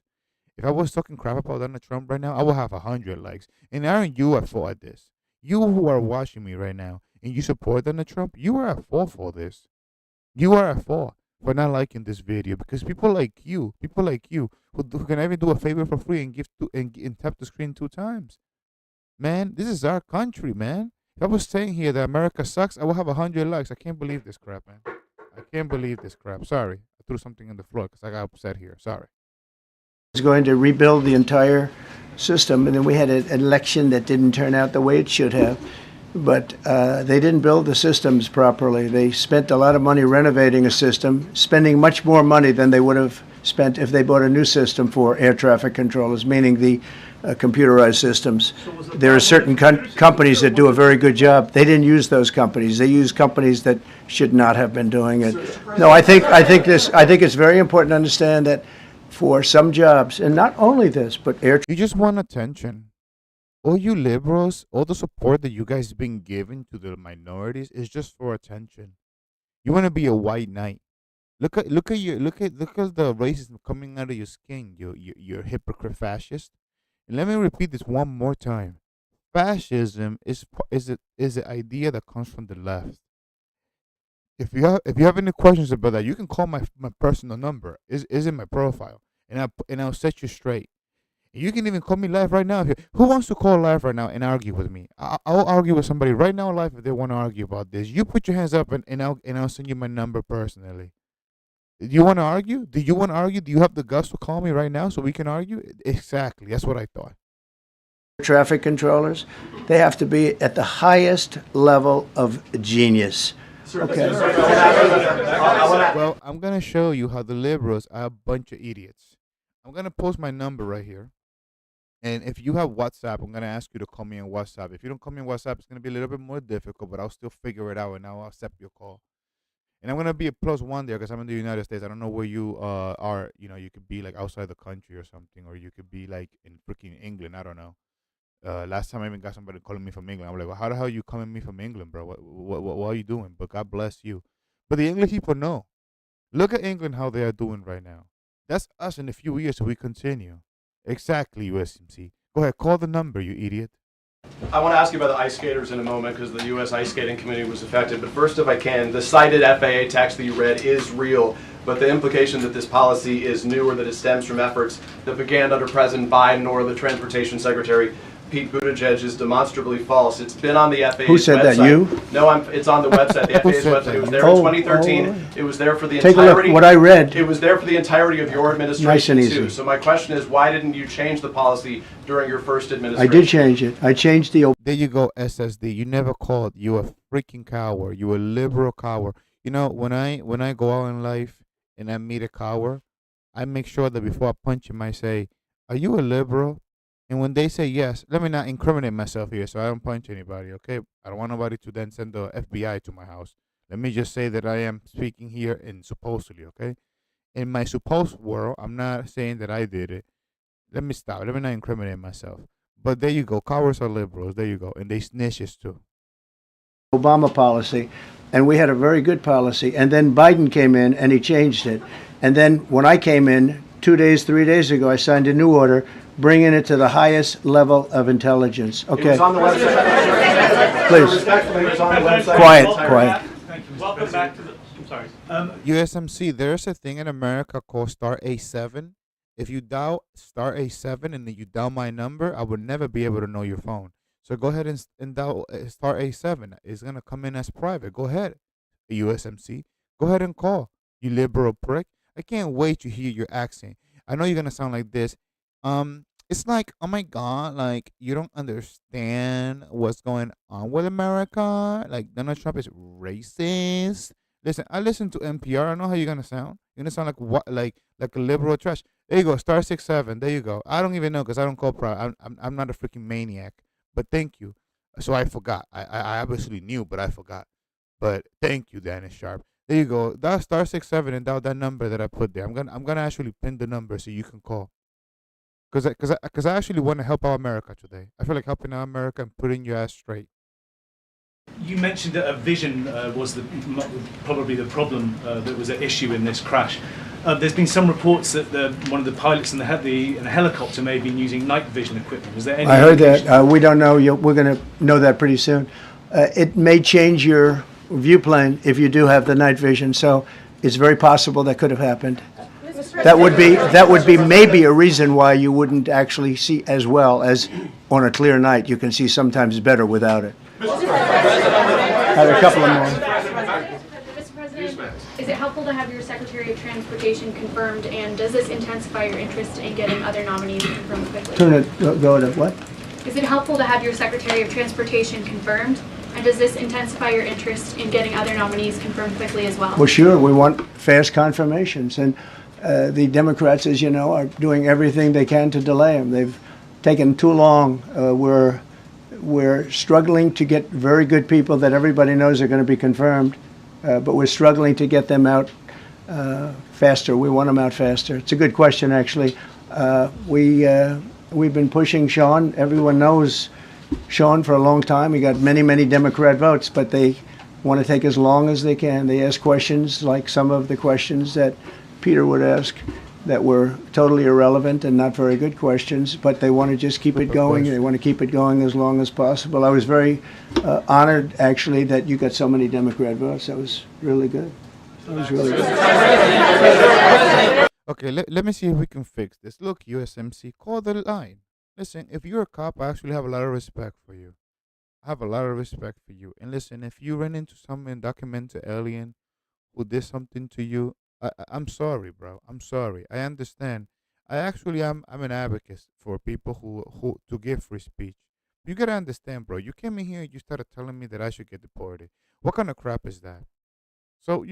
If I was talking crap about Donald Trump right now, I would have 100 likes. And aren't you at fault at this? You who are watching me right now and you support Donald Trump, you are at fault for this. You are at fault for not liking this video because people like you, who can even do a favor for free and give and tap the screen 2 times. Man, this is our country, man. If I was saying here that America sucks, I would have 100 likes. I can't believe this crap, man. I can't believe this crap. Sorry, I threw something on the floor because I got upset here. Sorry. Was going to rebuild the entire system, and then we had an election that didn't turn out the way it should have. But they didn't build the systems properly. They spent a lot of money renovating a system, spending much more money than they would have spent if they bought a new system for air traffic controllers, meaning the computerized systems. There are certain companies that do a very good job. They didn't use those companies. They used companies that should not have been doing it. No, I think it's very important to understand that for some jobs, and not only this, but air. You just want attention. All you liberals, all the support that you guys been giving to the minorities is just for attention. You want to be a white knight. Look at the racism coming out of your skin. You hypocrite fascist. And let me repeat this one more time. Fascism is an idea that comes from the left. If you have any questions about that, you can call my personal number. Is in my profile, and I'll set you straight. You can even call me live right now. Who wants to call live right now and argue with me? I'll argue with somebody right now live if they want to argue about this. You put your hands up and I'll send you my number personally. Do you want to argue? Do you want to argue? Do you have the guts to call me right now so we can argue? Exactly. That's what I thought. Traffic controllers, they have to be at the highest level of genius. Okay. Well, I'm gonna show you how the liberals are a bunch of idiots. I'm gonna post my number right here. And if you have WhatsApp, I'm gonna ask you to call me on WhatsApp. If you don't call me on WhatsApp, it's gonna be a little bit more difficult, but I'll still figure it out and I'll accept your call. And I'm gonna be a +1 there because I'm in the United States. I don't know where you are. You know, you could be like outside the country or something, or you could be like in freaking England. I don't know. Last time I even got somebody calling me from England. I'm like, well, how the hell you calling me from England, bro? What are you doing? But God bless you. But the English people know. Look at England, how they are doing right now. That's us in a few years if we continue. Exactly, USMC. Go ahead, call the number, you idiot. I want to ask you about the ice skaters in a moment because the U.S. Ice Skating Committee was affected. But first, if I can, the cited FAA text that you read is real, but the implication that this policy is new or that it stems from efforts that began under President Biden or the Transportation Secretary Pete Buttigieg is demonstrably false. It's been on the FAA's website. Who said that, you? No, it's on the website, the FAA's website. It was there in 2013. It was there for the Take entirety. a look. What I read. It was there for the entirety of your administration, Nice and too. easy. So my question is, why didn't you change the policy during your first administration? I did change it. I changed the. There you go, SSD. You never called. You a freaking coward. You a liberal coward. You know, when I go out in life and I meet a coward, I make sure that before I punch him, I say, "Are you a liberal?" And when they say yes, let me not incriminate myself here, so I don't punch anybody. Okay? I don't want nobody to then send the FBI to my house. Let me just say that I am speaking here in supposedly. Okay? In my supposed world, I'm not saying that I did it. Let me stop. Let me not incriminate myself. But there you go. Cowards are liberals. There you go. And they snitches too. Obama policy, and we had a very good policy. And then Biden came in and he changed it. And then when I came in 2 days, 3 days ago, I signed a new order bringing it to the highest level of intelligence. Okay. It was on the website. Please. Respectfully, it was on the website. Quiet. Welcome back to the. I'm sorry. USMC, there's a thing in America called star A7. If you dial star A7 and then you dial my number, I would never be able to know your phone. So go ahead and dial star A7. It's going to come in as private. Go ahead, USMC. Go ahead and call, you liberal prick. I can't wait to hear your accent. I know you're going to sound like this. It's like, oh my God, like you don't understand what's going on with America. Like Donald Trump is racist. Listen, I listen to NPR. I know how you're gonna sound. You're gonna sound like what, like a liberal trash. There you go, star 6 7. There you go. I don't even know because I don't call proud. I'm not a freaking maniac. But thank you. So I forgot. I obviously knew, but I forgot. But thank you, Dennis Sharp. There you go. That star 6 7 and that number that I put there. I'm gonna actually pin the number so you can call. Cause I actually want to help our America today. I feel like helping our America and putting your ass straight. You mentioned that a vision was probably the problem that was at issue in this crash. There's been some reports that one of the pilots in the helicopter may have been using night vision equipment. Was there any? I heard that. We don't know. We're going to know that pretty soon. It may change your viewplane if you do have the night vision. So it's very possible that could have happened. That would be maybe a reason why you wouldn't actually see as well as on a clear night. You can see sometimes better without it. I have a couple of more. Mr. President, is it helpful to have your Secretary of Transportation confirmed, and does this intensify your interest in getting other nominees confirmed quickly? Go to what? Is it helpful to have your Secretary of Transportation confirmed, and does this intensify your interest in getting other nominees confirmed quickly as well? Well, sure. We want fast confirmations. And the Democrats, as you know, are doing everything they can to delay them. They've taken too long. We're struggling to get very good people that everybody knows are going to be confirmed, but we're struggling to get them out faster. We want them out faster. It's a good question, actually. We've been pushing Sean. Everyone knows Sean for a long time. He got many, many Democrat votes, but they want to take as long as they can. They ask questions like some of the questions that Peter would ask that were totally irrelevant and not very good questions, but they want to just keep it going. They want to keep it going as long as possible. I was very honored, actually, that you got so many Democrat votes. That was really good. That was really good. Okay, let me see if we can fix this. Look, USMC, call the line. Listen, if you're a cop, I actually have a lot of respect for you. I have a lot of respect for you. And listen, if you run into some undocumented alien who did something to you, I'm sorry, bro. I'm sorry. I understand. I'm an advocate for people who to give free speech. You gotta understand, bro. You came in here, you started telling me that I should get deported. What kind of crap is that? So,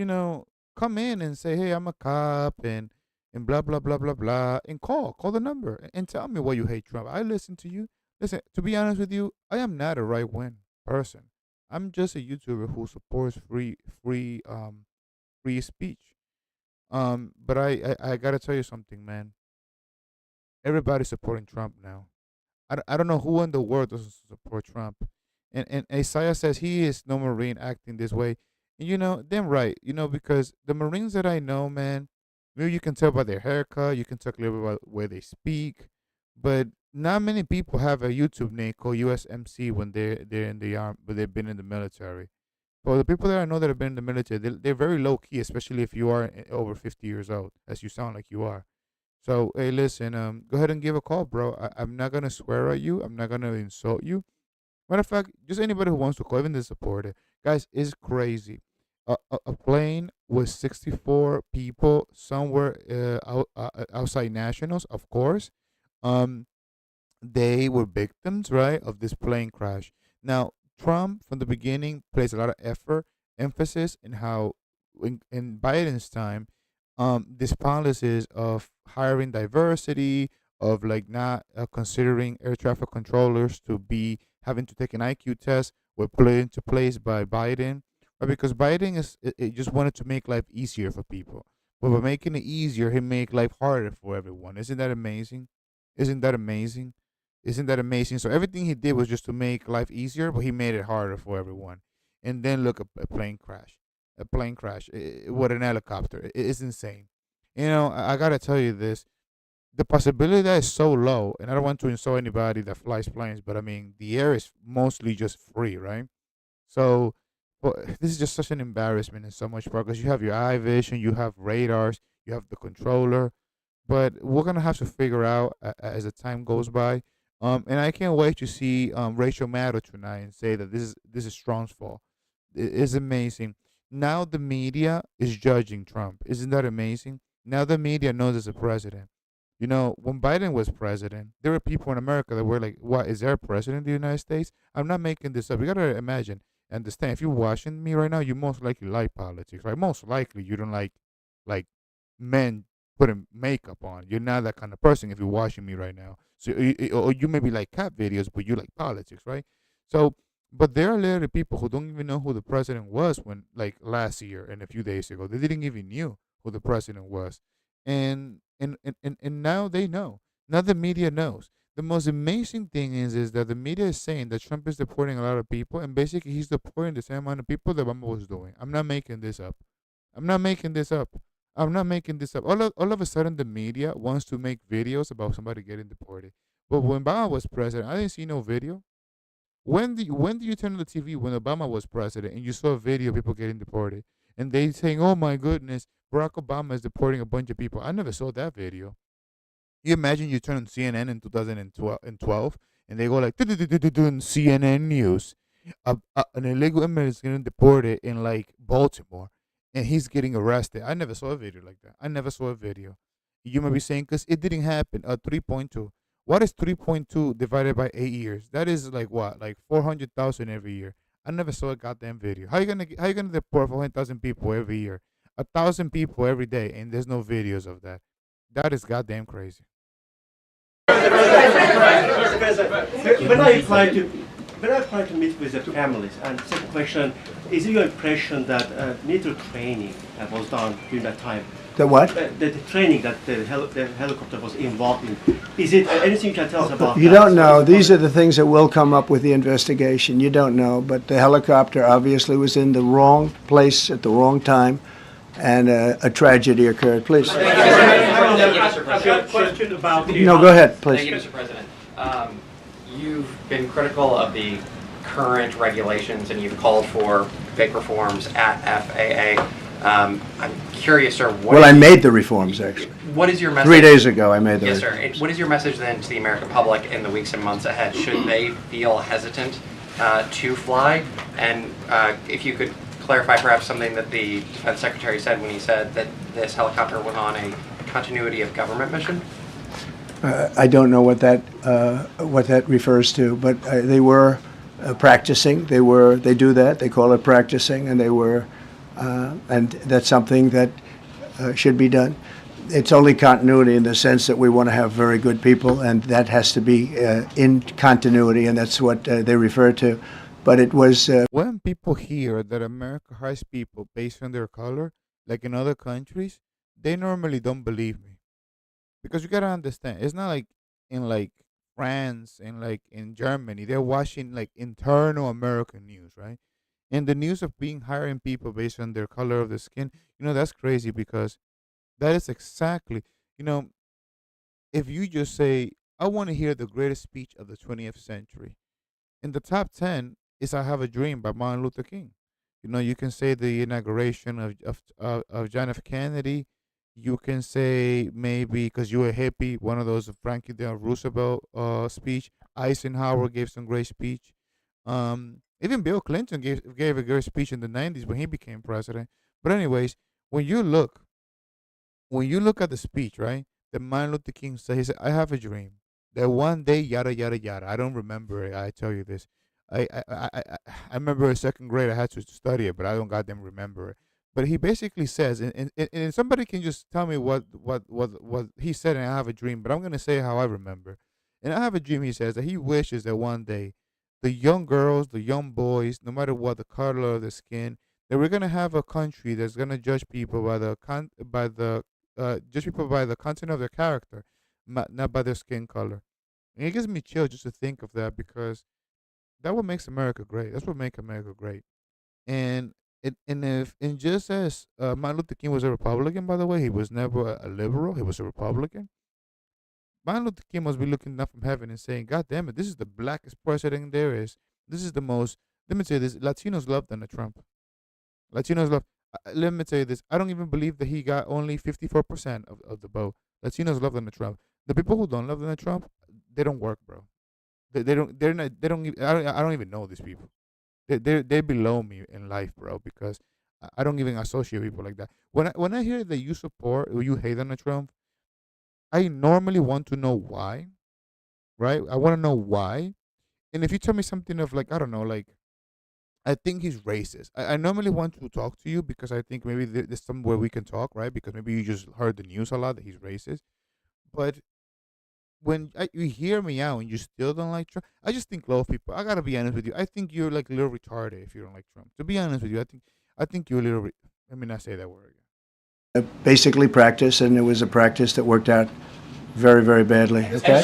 come in and say, hey, I'm a cop and blah blah blah blah blah, and call the number and tell me why you hate Trump. I listen to you. Listen, to be honest with you, I am not a right wing person. I'm just a YouTuber who supports free speech. But I gotta tell you something, man. Everybody's supporting Trump now. I don't know who in the world doesn't support Trump. And Isaiah says he is no Marine acting this way. And damn right. Because the Marines that I know, man, maybe you can tell by their haircut, you can tell a little bit about where they speak, but not many people have a YouTube name called USMC when they're in the army, but they've been in the military. Well, the people that I know that have been in the military, they're very low key, especially if you are over 50 years old, as you sound like you are. So, hey, listen, go ahead and give a call, bro. I'm not gonna swear at you. I'm not gonna insult you. Matter of fact, just anybody who wants to call, even the supporter, guys, is crazy. A plane with 64 people somewhere outside nationals, of course. Um, they were victims, right, of this plane crash. Now, Trump, from the beginning, placed a lot of emphasis in how, in Biden's time, these policies of hiring diversity, of like not considering air traffic controllers to be having to take an IQ test, were put into place by Biden, right? Because Biden it just wanted to make life easier for people, but by making it easier, he make life harder for everyone. Isn't that amazing? Isn't that amazing? Isn't that amazing? So everything he did was just to make life easier, but he made it harder for everyone. And then look, a plane crash, with an helicopter. It's insane. I gotta tell you this: the possibility that is so low, and I don't want to insult anybody that flies planes, but I mean the air is mostly just free, right? So, but this is just such an embarrassment in so much progress. You have your eye vision, you have radars, you have the controller, but we're gonna have to figure out as the time goes by. And I can't wait to see Rachel Maddow tonight and say that this is Trump's fault. It is amazing. Now the media is judging Trump. Isn't that amazing? Now the media knows as a president. When Biden was president, there were people in America that were like, "What is there a president of the United States?" I'm not making this up. You gotta imagine. understand. If you're watching me right now, you most likely like politics, right? Most likely you don't like men putting makeup on. You're not that kind of person if you're watching me right now. So or you maybe like cat videos, but you like politics, right? So, but there are literally people who don't even know who the president was when, like last year and a few days ago, they didn't even knew who the president was, and now they know. Now the media knows. The most amazing thing is that the media is saying that Trump is deporting a lot of people, and basically he's deporting the same amount of people that Obama was doing. I'm not making this up. I'm not making this up. I'm not making this up. All of a sudden, the media wants to make videos about somebody getting deported. But when Obama was president, I didn't see no video. When do you turn on the TV when Obama was president and you saw a video of people getting deported and they saying, "Oh my goodness, Barack Obama is deporting a bunch of people." I never saw that video. You imagine you turn on CNN in 2012 and they go like CNN News. An illegal immigrant is getting deported in like Baltimore and he's getting arrested. I never saw a video like that. I never saw a video. You might be saying, because it didn't happen. 3.2. What is 3.2 divided by 8 years? That is like what? Like 400,000 every year. I never saw a goddamn video. How you gonna deport 400,000 people every year? 1,000 people every day, and there's no videos of that. That is goddamn crazy. When I applied to meet with the families, and second question, is it your impression that military training was done during that time? The what? The training that the helicopter was involved in. Is it anything you can tell us about? You don't know. These are the things that will come up with the investigation. You don't know. But the helicopter obviously was in the wrong place at the wrong time, and a tragedy occurred. Please. Question about No, go ahead, please. Thank you, Mr. President. You've been critical of the current regulations and you've called for big reforms at FAA. I'm curious, sir. Well, I made the reforms, actually. What is your message? 3 days ago, I made the Yes, reforms. sir. What is your message then to the American public in the weeks and months ahead? Should they feel hesitant to fly? And if you could clarify perhaps something that the Defense Secretary said when he said that this helicopter was on a continuity of government mission? I don't know what that refers to, but they were practicing. They do that. They call it practicing, and they were, and that's something that should be done. It's only continuity in the sense that we want to have very good people, and that has to be in continuity, and that's what they refer to. But it was when people hear that America hires people based on their color, like in other countries, they normally don't believe me. Because you gotta understand, it's not like in like France and like in Germany, they're watching like internal American news, right? And the news of being hiring people based on their color of the skin, that's crazy because that is exactly, you know, if you just say, I want to hear the greatest speech of the 20th century, in the top 10 is I Have a Dream by Martin Luther King. You can say the inauguration of John F. Kennedy. You can say maybe because you're a hippie, one of those Franklin D. Roosevelt speech. Eisenhower gave some great speech. Even Bill Clinton gave a great speech in the 90s when he became president. But anyways, when you look at the speech, right, that Martin Luther King said, he said, I have a dream that one day, yada, yada, yada. I don't remember it. I tell you this. I remember in second grade I had to study it, but I don't goddamn remember it. But he basically says, and somebody can just tell me what he said, and I have a dream, but I'm going to say how I remember. And I have a dream, he says, that he wishes that one day the young girls, the young boys, no matter what the color of the skin, that we're going to have a country that's going to judge people judge people by the content of their character, not by their skin color. And it gives me chill just to think of that because that what makes America great. That's what makes America great. And just as Martin Luther King was a Republican, by the way, he was never a liberal. He was a Republican. Martin Luther King must be looking down from heaven and saying, "God damn it, this is the blackest president there is. This is the most." Let me tell you this: Latinos love Donald Trump. Latinos love. Let me tell you this: I don't even believe that he got only 54% of the vote. Latinos love Donald Trump. The people who don't love Donald Trump, they don't work, bro. They don't. They're not. They don't. I don't even know these people. They're below me in life, bro. Because I don't even associate people like that. When I hear that you support or you hate Donald Trump, I normally want to know why, right? I want to know why. And if you tell me something of like I don't know, like I think he's racist. I normally want to talk to you because I think maybe there's somewhere we can talk, right? Because maybe you just heard the news a lot that he's racist. But when you hear me out and you still don't like Trump, I just think low of people. I gotta be honest with you. I think you're like a little retarded if you don't like Trump. To be honest with you, I think you're a little. Let me not say that word again. Basically practice, and it was a practice that worked out very, very badly. Okay?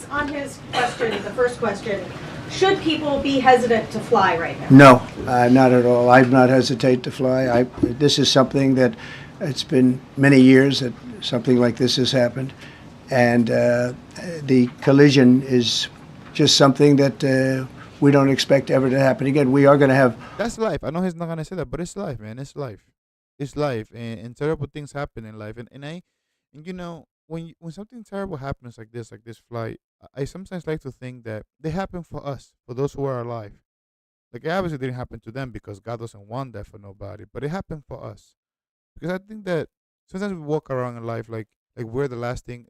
On his question, the first question, should people be hesitant to fly right now? No, not at all. I've not hesitated to fly. This is something that it's been many years that something like this has happened, and the collision is just something that we don't expect ever to happen again. We are going to have. That's life. I know he's not gonna say that, but it's life, man. It's life. It's life, and terrible things happen in life. And when something terrible happens like this flight, I sometimes like to think that they happen for us, for those who are alive. Like it obviously didn't happen to them because God doesn't want that for nobody, but it happened for us. Because I think that sometimes we walk around in life like we're the last thing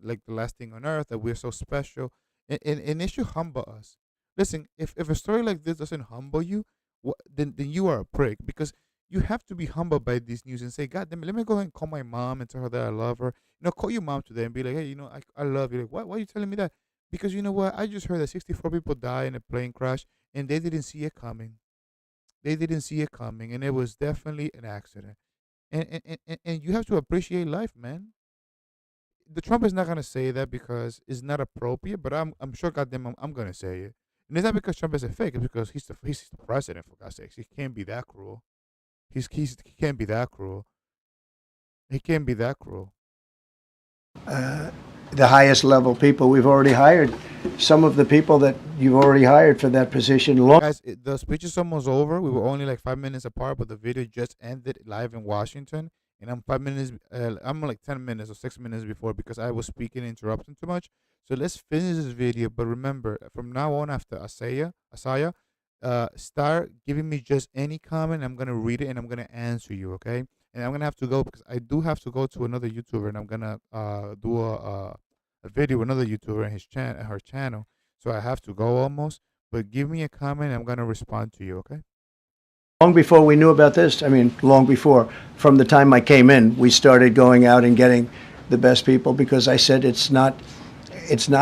on earth, that we're so special, and it should humble us. Listen, if a story like this doesn't humble you, then you are a prick, because you have to be humbled by this news and say, God damn it, let me go ahead and call my mom and tell her that I love her. Call your mom today and be like, hey, I love you. Like, why are you telling me that? Because you know what? I just heard that 64 people died in a plane crash and they didn't see it coming. They didn't see it coming, and it was definitely an accident. And you have to appreciate life, man. The Trump is not gonna say that because it's not appropriate, but I'm sure, goddamn, I'm gonna say it. And it's not because Trump is a fake; it's because he's the president, for God's sakes. He can't be that cruel. He can't be that cruel. He can't be that cruel. The highest level people we've already hired. Some of the people that you've already hired for that position. Guys, the speech is almost over. We were only like 5 minutes apart, but the video just ended live in Washington. And I'm 5 minutes, I'm like 10 minutes or 6 minutes before because I was speaking and interrupting too much. So let's finish this video. But remember, from now on, after Asaya, start giving me just any comment. I'm going to read it and I'm going to answer you, okay? And I'm going to have to go because I do have to go to another YouTuber and I'm going to do a video with another YouTuber and her channel. So I have to go almost. But give me a comment. I'm going to respond to you, okay? Long before we knew about this, I mean, long before, from the time I came in, we started going out and getting the best people because I said it's not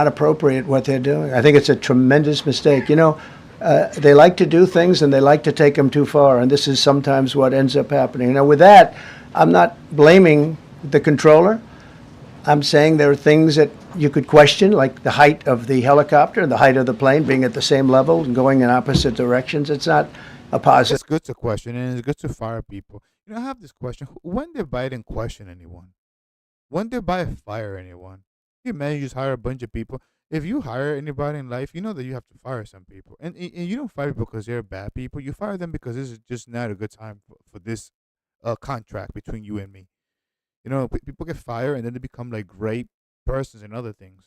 appropriate what they're doing. I think it's a tremendous mistake. They like to do things and they like to take them too far, and this is sometimes what ends up happening. Now, with that, I'm not blaming the controller. I'm saying there are things that you could question, like the height of the helicopter, the height of the plane being at the same level and going in opposite directions. It's not a positive. It's good to question and it's good to fire people. I have this question. When did Biden question anyone? When did Biden fire anyone? You man, you just hire a bunch of people. If you hire anybody in life, you know that you have to fire some people. And you don't fire people because they're bad people. You fire them because this is just not a good time for this contract between you and me. People get fired and then they become like great persons and other things.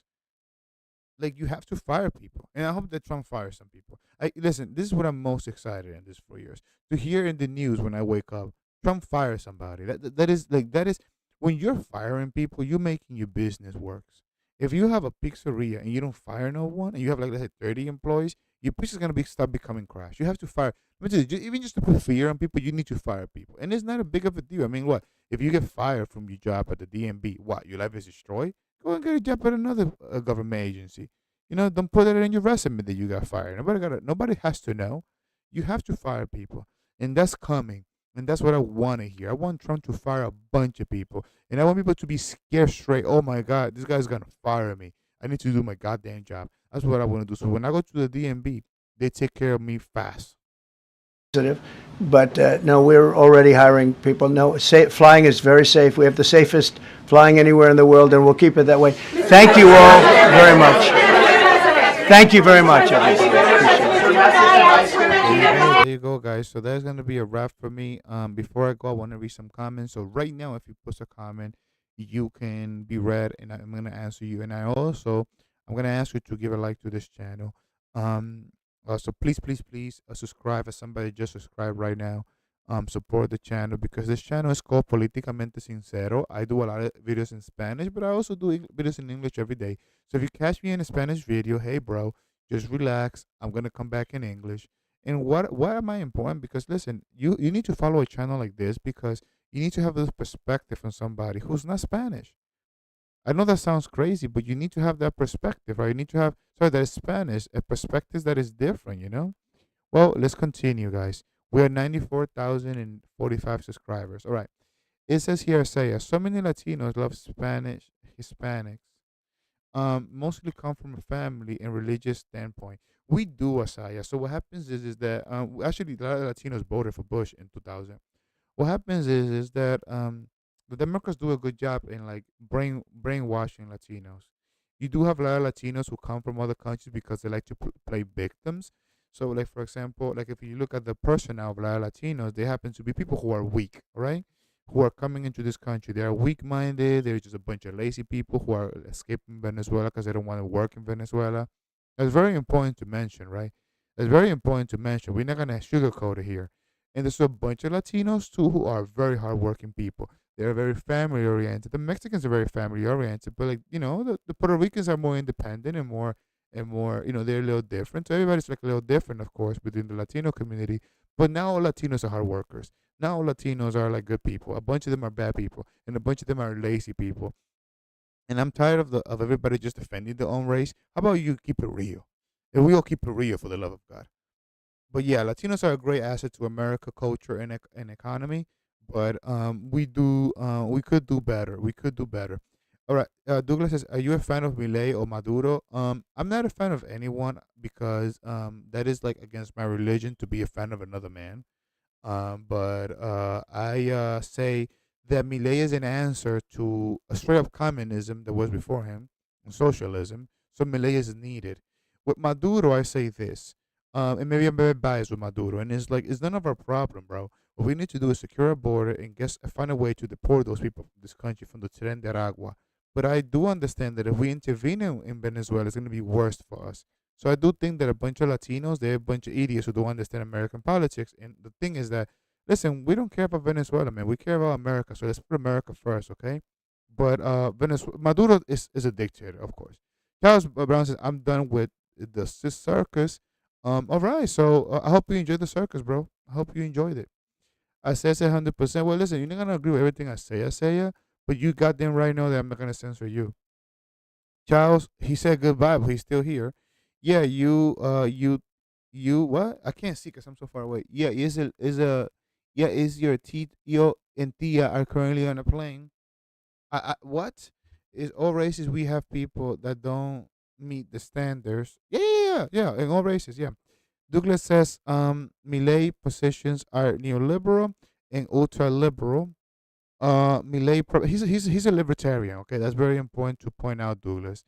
Like you have to fire people, and I hope that Trump fires some people. Listen. This is what I'm most excited in this 4 years to hear in the news when I wake up. Trump fires somebody. That is when you're firing people, you're making your business works. If you have a pizzeria and you don't fire no one, and you have like let's say 30 employees, your business is gonna start becoming crash. You have to fire. Let me tell you, even just to put fear on people, you need to fire people, and it's not a big of a deal. I mean, what if you get fired from your job at the DMB? What, your life is destroyed? Go and get a job at another government agency. Don't put it in your resume that you got fired. Nobody has to know. You have to fire people, and that's coming. And that's what I want to hear. I want Trump to fire a bunch of people, and I want people to be scared straight. Oh my God, this guy's gonna fire me. I need to do my goddamn job. That's what I want to do. So when I go to the DMB, they take care of me fast. But no, we're already hiring people. No, flying is very safe. We have the safest flying anywhere in the world, and we'll keep it that way. Thank you all very much. Thank you very much, everybody. There you go, guys. So that's gonna be a wrap for me. Before I go, I want to read some comments. So right now, if you post a comment, you can be read, and I'm gonna answer you. And I'm gonna ask you to give a like to this channel. So please, please, please subscribe. As somebody just subscribed right now. support the channel because this channel is called Políticamente Sincero. I do a lot of videos in Spanish, but I also do videos in English every day. So if you catch me in a Spanish video, hey bro, just relax. I'm gonna come back in English. And why am I important? Because listen, you need to follow a channel like this because you need to have this perspective from somebody who's not Spanish. I know that sounds crazy, but you need to have that perspective, right? You need to have, sorry, that is Spanish, a perspective that is different, you know? Well, let's continue, guys. We are 94,045 subscribers. All right. It says here, Saya, so many Latinos love Spanish, Hispanics, mostly come from a family and religious standpoint. We do, Asaya. So what happens is that actually a lot of Latinos voted for Bush in 2000. What happens is that the Democrats do a good job in like brainwashing Latinos. You do have a lot of Latinos who come from other countries because they like to play victims. So, like for example, like if you look at the personnel of a lot of Latinos, they happen to be people who are weak, right? Who are coming into this country. They are weak-minded. They're just a bunch of lazy people who are escaping Venezuela because they don't want to work in Venezuela. That's very important to mention, right? It's very important to mention. We're not gonna sugarcoat it here. And there's a bunch of Latinos too who are very hardworking people. They're very family oriented. The Mexicans are very family oriented, but like the Puerto Ricans are more independent and more they're a little different. So everybody's like a little different, of course, within the Latino community. But now all Latinos are hard workers. Now all Latinos are like good people. A bunch of them are bad people, and a bunch of them are lazy people. And I'm tired of everybody just defending their own race. How about you keep it real? And we all keep it real for the love of God. But yeah, Latinos are a great asset to America culture and economy. But we could do better. We could do better. All right, Douglas says, "Are you a fan of Milei or Maduro?" I'm not a fan of anyone because that is like against my religion to be a fan of another man. But I say that Milei is an answer to a straight up communism that was before him, and socialism. So Milei is needed. With Maduro, I say this, and maybe I'm very biased with Maduro, and it's like it's none of our problem, bro. What we need to do is secure a border and find a way to deport those people from this country, from the Tren de Aragua. But I do understand that if we intervene in Venezuela, it's going to be worse for us. So I do think that a bunch of Latinos, they're a bunch of idiots who don't understand American politics. And the thing is that, listen, we don't care about Venezuela, man. We care about America. So let's put America first, okay? But Venezuela, Maduro is a dictator, of course. Charles Brown says, I'm done with the circus. All right. So I hope you enjoyed the circus, bro. I hope you enjoyed it. I says 100%. Well, listen, you're not going to agree with everything I say ya, but you goddamn right know that I'm not going to censor you. Charles, he said goodbye, but he's still here. Yeah, you what? I can't see because I'm so far away. Yeah, yeah, is your Tio and Tia are currently on a plane? What? Is all races we have people that don't meet the standards? Yeah. In all races, yeah. Douglas says, Millet positions are neoliberal and ultra liberal. Millet, he's a libertarian. Okay, that's very important to point out, Douglas.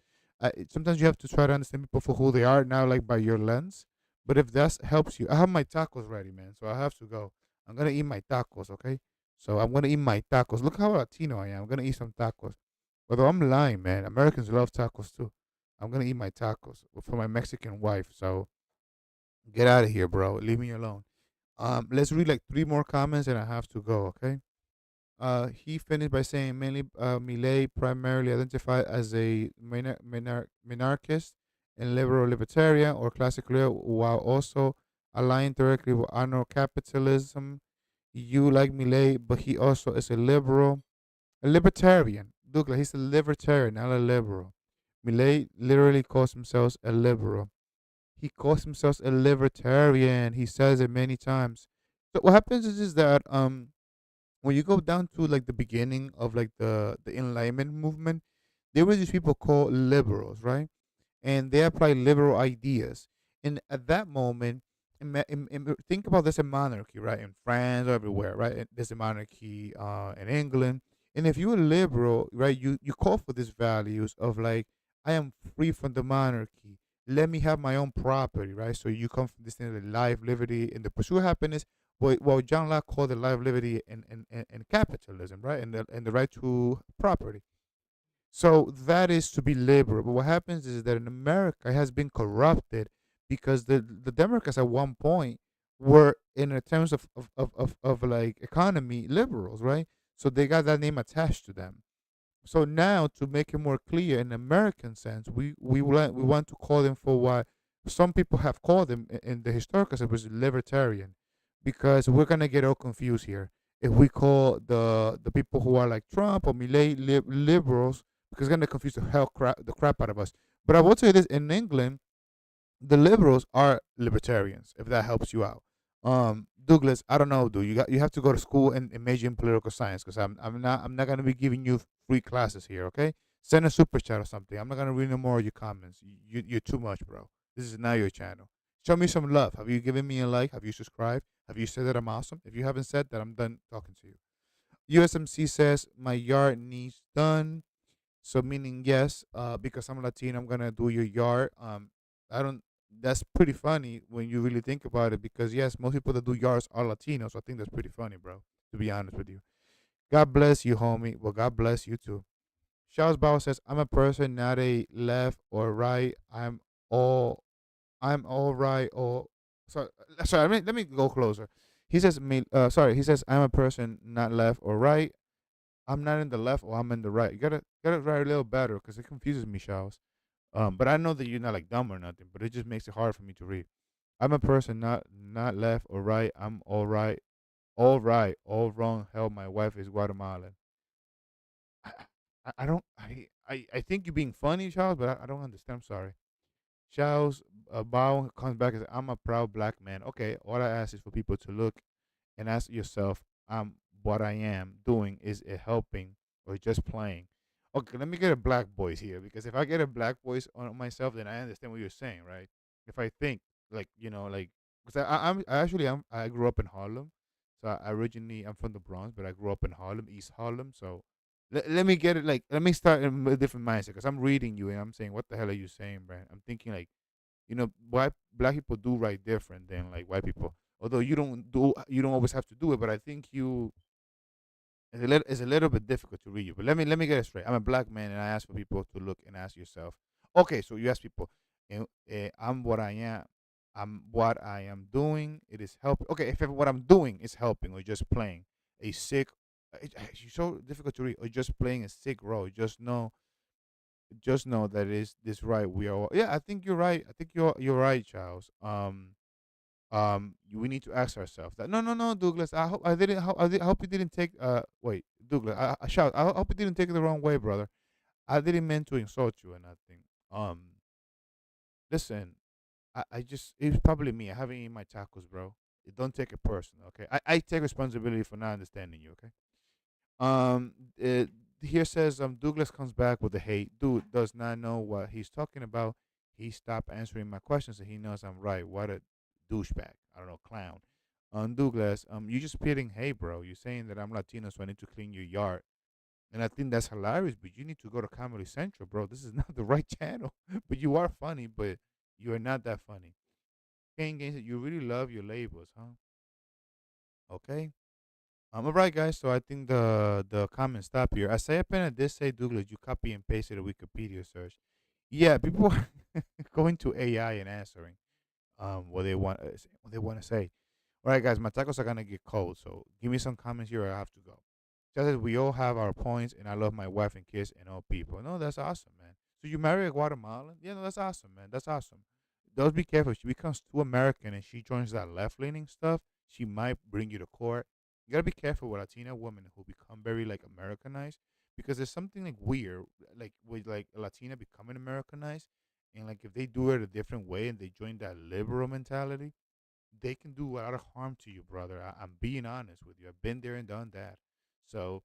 Sometimes you have to try to understand people for who they are now, like by your lens. But if that helps you, I have my tacos ready, man. So I have to go. I'm gonna eat my tacos, okay? So I'm gonna eat my tacos. Look how Latino I am. I'm gonna eat some tacos. Although I'm lying, man. Americans love tacos too. I'm gonna eat my tacos for my Mexican wife. So get out of here, bro. Leave me alone. Let's read like three more comments and I have to go, okay? He finished by saying mainly Millet primarily identified as a minarchist and liberal libertarian or classical while also aligned directly with anarcho-capitalism. You like Millet, but he also is a libertarian. Douglas, he's a libertarian, not a liberal. Millet literally calls himself a liberal. He calls himself a libertarian. He says it many times. So what happens is that when you go down to like the beginning of like the Enlightenment movement, there were these people called liberals, right? And they apply liberal ideas. And at that moment, think about this in monarchy, right? In France or everywhere, right? There's a monarchy in England. And if you're a liberal, right, you call for these values of like, I am free from the monarchy. Let me have my own property, right? So you come from this thing of life, liberty, and the pursuit of happiness. Well, John Locke called it life, liberty, and capitalism, right? And the right to property. So that is to be liberal. But what happens is that in America it has been corrupted because the Democrats at one point were in a terms of like economy liberals, right? So they got that name attached to them. So now, to make it more clear in American sense, we want to call them for what some people have called them in the historical sense, was libertarian, because we're gonna get all confused here if we call the people who are like Trump or Milley liberals, because it's gonna confuse the crap out of us. But I will say this: in England, the liberals are libertarians, if that helps you out. Douglas, I don't know, dude. You have to go to school and major in political science, because I'm not gonna be giving you free classes here. Okay, send a super chat or something. I'm not gonna read no more of your comments. You're too much, bro. This is not your channel. Show me some love. Have you given me a like? Have you subscribed? Have you said that I'm awesome? If you haven't said that, I'm done talking to you. USMC says my yard needs done. So meaning yes, because I'm Latino, I'm gonna do your yard. I don't. That's pretty funny when you really think about it, because yes, most people that do yards are Latinos. So I think that's pretty funny, bro. To be honest with you, God bless you, homie. Well, God bless you too. Charles Bauer says, "I'm a person, not a left or right. All. I'm all right. Or sorry, sorry. Let me go closer. He says, sorry. He says, I'm a person, not left or right. I'm not in the left or I'm in the right. You gotta write a little better, because it confuses me, Charles. But I know that you're not like dumb or nothing, but it just makes it hard for me to read. I'm a person, not left or right. I'm all right, all wrong. Hell, my wife is Guatemalan. I don't. I think you're being funny, Charles, but I don't understand. I'm sorry. Charles Bao comes back and says, I'm a proud black man. Okay, all I ask is for people to look and ask yourself, what I am doing, is it helping or just playing? Okay, let me get a black voice here, because if I get a black voice on myself, then I understand what you're saying, right? If I think like, like, because I grew up in Harlem, so I'm from the Bronx, but I grew up in Harlem, East Harlem. So let me get it, like, let me start in a different mindset, because I'm reading you and I'm saying, what the hell are you saying, Brand? I'm thinking like, white black people do write different than like white people. Although you don't always have to do it, but I think it's a little bit difficult to read you. But let me get it straight. I'm a black man, and I ask for people to look and ask yourself. Okay, so you ask people, I'm what I am. I'm what I am doing. It is helping. Okay, if what I'm doing is helping or just playing a sick, it's so difficult to read, or just playing a sick role. Just know that is this right. We are. Yeah, I think you're right. I think you're right, Charles. We need to ask ourselves that. No, no, no, Douglas. I hope you didn't take. Wait, Douglas. I shout. I hope you didn't take it the wrong way, brother. I didn't mean to insult you or nothing. Listen. I just, it's probably me. I haven't eaten my tacos, bro. Don't take it personal, okay? I take responsibility for not understanding you, okay? Um, uh, Here says Douglas comes back with the hate. Dude does not know what he's talking about. He stopped answering my questions, and he knows I'm right. What a douchebag! I don't know, clown. Douglas, you just spitting hate, bro. You're saying that I'm Latino, so I need to clean your yard, and I think that's hilarious. But you need to go to Comedy Central, bro. This is not the right channel. But you are funny, but you are not that funny. Kane Gaines, you really love your labels, huh? Okay. All right, guys. So I think the comments stop here. Isaiah Pena did say, Douglas, you copy and pasted a Wikipedia search. Yeah, people are going to AI and answering what they want to say. All right, guys, my tacos are gonna get cold, so give me some comments here, or I have to go. Just as we all have our points, and I love my wife and kids and all people. No, that's awesome, man. So you marry a Guatemalan? Yeah, no, that's awesome, man. That's awesome. Just be careful. She becomes too American and she joins that left leaning stuff. She might bring you to court. You gotta be careful with Latina women who become very like Americanized, because there's something like weird, like with like a Latina becoming Americanized, and like if they do it a different way and they join that liberal mentality, they can do a lot of harm to you, brother. I'm being honest with you. I've been there and done that. So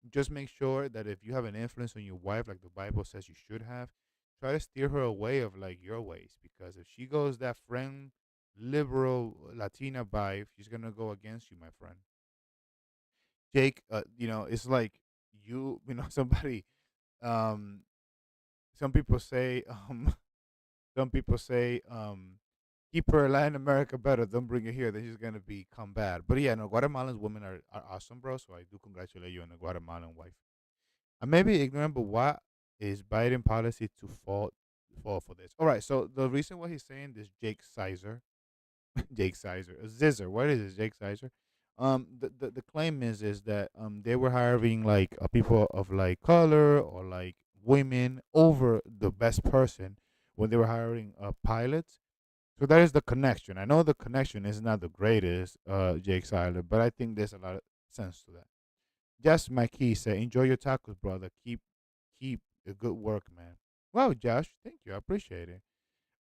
just make sure that if you have an influence on your wife, like the Bible says you should have, try to steer her away of like your ways. Because if she goes that friend, liberal Latina vibe, she's gonna go against you, my friend. Jake, it's like somebody, um, some people say, some people say, keep her in Latin America better. Don't bring her here. Then she's gonna become bad. But yeah, no, Guatemalan women are awesome, bro. So I do congratulate you on the Guatemalan wife. I may be ignorant, but what is Biden policy to fall for this? All right. So the reason why he's saying this, Jake Sizer, Jake Sizer, Zizzer. What is it, Jake Sizer? The claim is that they were hiring like people of like color or like women over the best person when they were hiring pilots. So that is the connection. I know the connection is not the greatest, Jake Siler, but I think there's a lot of sense to that. Just my key say, enjoy your tacos, brother. Keep the good work, man. Wow, Josh, thank you. I appreciate it.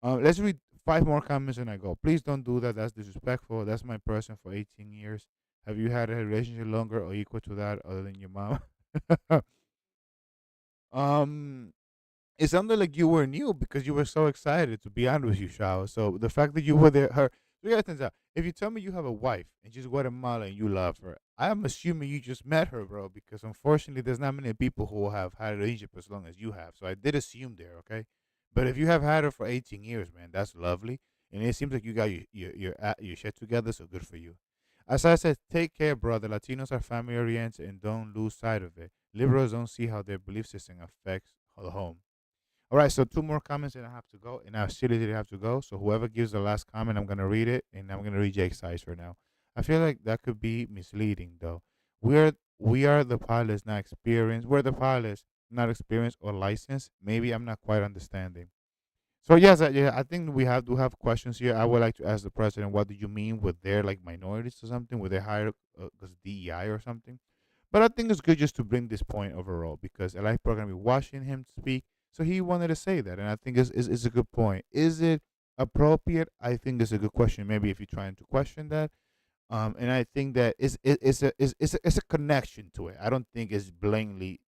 Let's read five more comments and I go. Please don't do that. That's disrespectful. That's my person for 18 years. Have you had a relationship longer or equal to that other than your mom? um, it sounded like you were new because you were so excited. To be honest with you, Shao. So the fact that you were there, her. So you gotta think out. If you tell me you have a wife and she's Guatemala and you love her, I'm assuming you just met her, bro. Because unfortunately, there's not many people who have had a relationship as long as you have. So I did assume there, okay. But if you have had her for 18 years, man, that's lovely, and it seems like you got your shit together. So good for you. As I said, take care, brother. Latinos are family oriented and don't lose sight of it. Liberals don't see how their belief system affects the home. All right, so two more comments and I have to go, and I seriously have to go. So whoever gives the last comment, I'm gonna read it, and I'm gonna read Jake's size for now. I feel like that could be misleading, though. We are the pilots, not experienced. We're the pilots, not experienced or licensed. Maybe I'm not quite understanding. So yes, yeah, I think we have to have questions here. I would like to ask the president, what do you mean with their like minorities or something? Were they hired because DEI or something? But I think it's good just to bring this point overall because I like programming watching him speak. So he wanted to say that, and I think it's a good point. Is it appropriate? I think it's a good question. Maybe if you're trying to question that, and I think that it's a connection to it. I don't think it's blatantly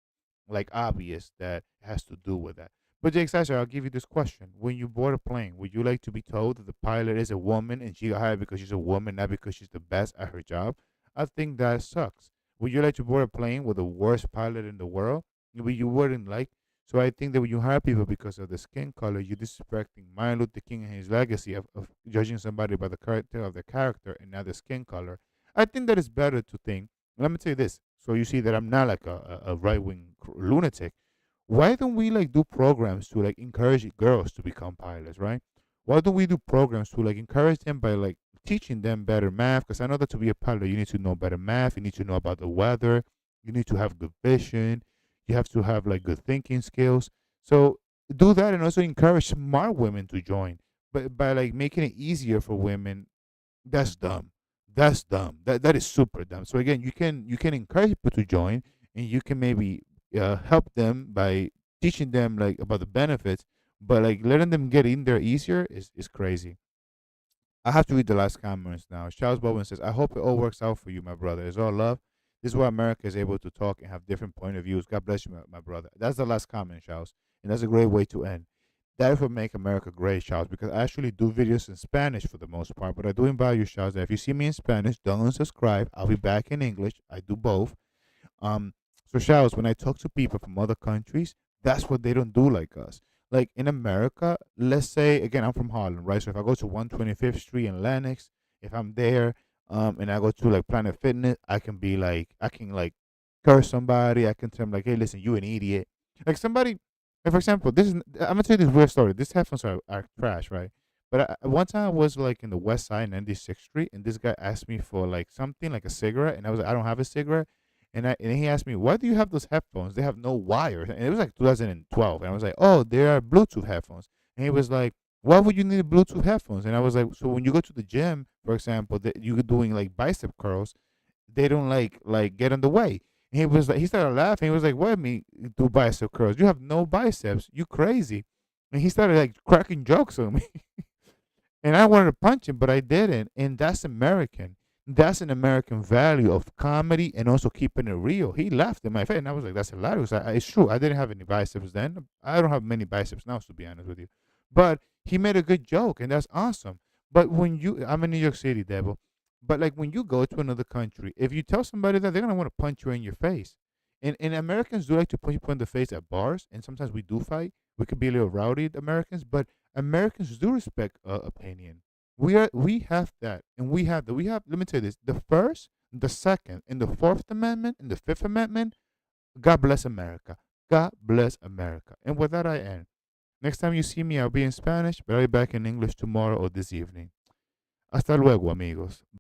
like obvious that it has to do with that. But Jake Sasser, I'll give you this question: when you board a plane, would you like to be told that the pilot is a woman and she got hired because she's a woman, not because she's the best at her job? I think that sucks. Would you like to board a plane with the worst pilot in the world? Maybe you wouldn't like. So I think that when you hire people because of the skin color, you're disrespecting Martin Luther King and his legacy of judging somebody by the character of their character and not the skin color. I think that it's better to think. Let me tell you this, so you see that I'm not like a right wing lunatic. Why don't we like do programs to like encourage girls to become pilots, right? Why don't we do programs to like encourage them by like teaching them better math? Because I know that to be a pilot, you need to know better math. You need to know about the weather. You need to have good vision. You have to have like good thinking skills. So do that and also encourage smart women to join. But by like making it easier for women, that's dumb. That's dumb. That is super dumb. So again, you can encourage people to join, and you can maybe help them by teaching them like about the benefits. But like letting them get in there easier is crazy. I have to read the last comments now. Charles Bowen says, "I hope it all works out for you, my brother. It's all love. This is why America is able to talk and have different point of views. God bless you, my brother." That's the last comment, Charles, and that's a great way to end. That is what make America great, Charles, because I actually do videos in Spanish for the most part, but I do invite you, Charles, that if you see me in Spanish, don't unsubscribe. I'll be back in English. I do both. Um, so Charles, when I talk to people from other countries, that's what they don't do like us. Like in America, let's say again, I'm from Harlem, right? So if I go to 125th Street in Lenox, if I'm there, and I go to like Planet Fitness, I can like curse somebody. I can tell them like, hey, listen, you an idiot. Like somebody, like for example, I'm gonna tell you this weird story. These headphones are trash, right? But one time I was like in the West Side, 96th Street, and this guy asked me for like something like a cigarette, and I was like, I don't have a cigarette. And he asked me, why do you have those headphones? They have no wires. And it was like 2012. And I was like, oh, they are Bluetooth headphones. And he was like, why would you need Bluetooth headphones? And I was like, so when you go to the gym, for example, that you're doing like bicep curls, they don't like get in the way. And he was like, he started laughing. He was like, what me do bicep curls? You have no biceps. You crazy. And he started like cracking jokes on me. And I wanted to punch him, but I didn't. And that's American. That's an American value of comedy and also keeping it real. He laughed in my face, and I was like, "That's hilarious." It's true. I didn't have any biceps then. I don't have many biceps now, to be honest with you. But he made a good joke, and that's awesome. But I'm in New York City, Devil. But like when you go to another country, if you tell somebody that, they're gonna want to punch you in your face. And Americans do like to punch people in the face at bars, and sometimes we do fight. We could be a little rowdy, Americans, but Americans do respect opinion. We have that, and we have the we have. Let me tell you this: the first, the second, and the Fourth Amendment, and the Fifth Amendment. God bless America. God bless America. And with that, I end. Next time you see me, I'll be in Spanish, but I'll be back in English tomorrow or this evening. Hasta luego, amigos.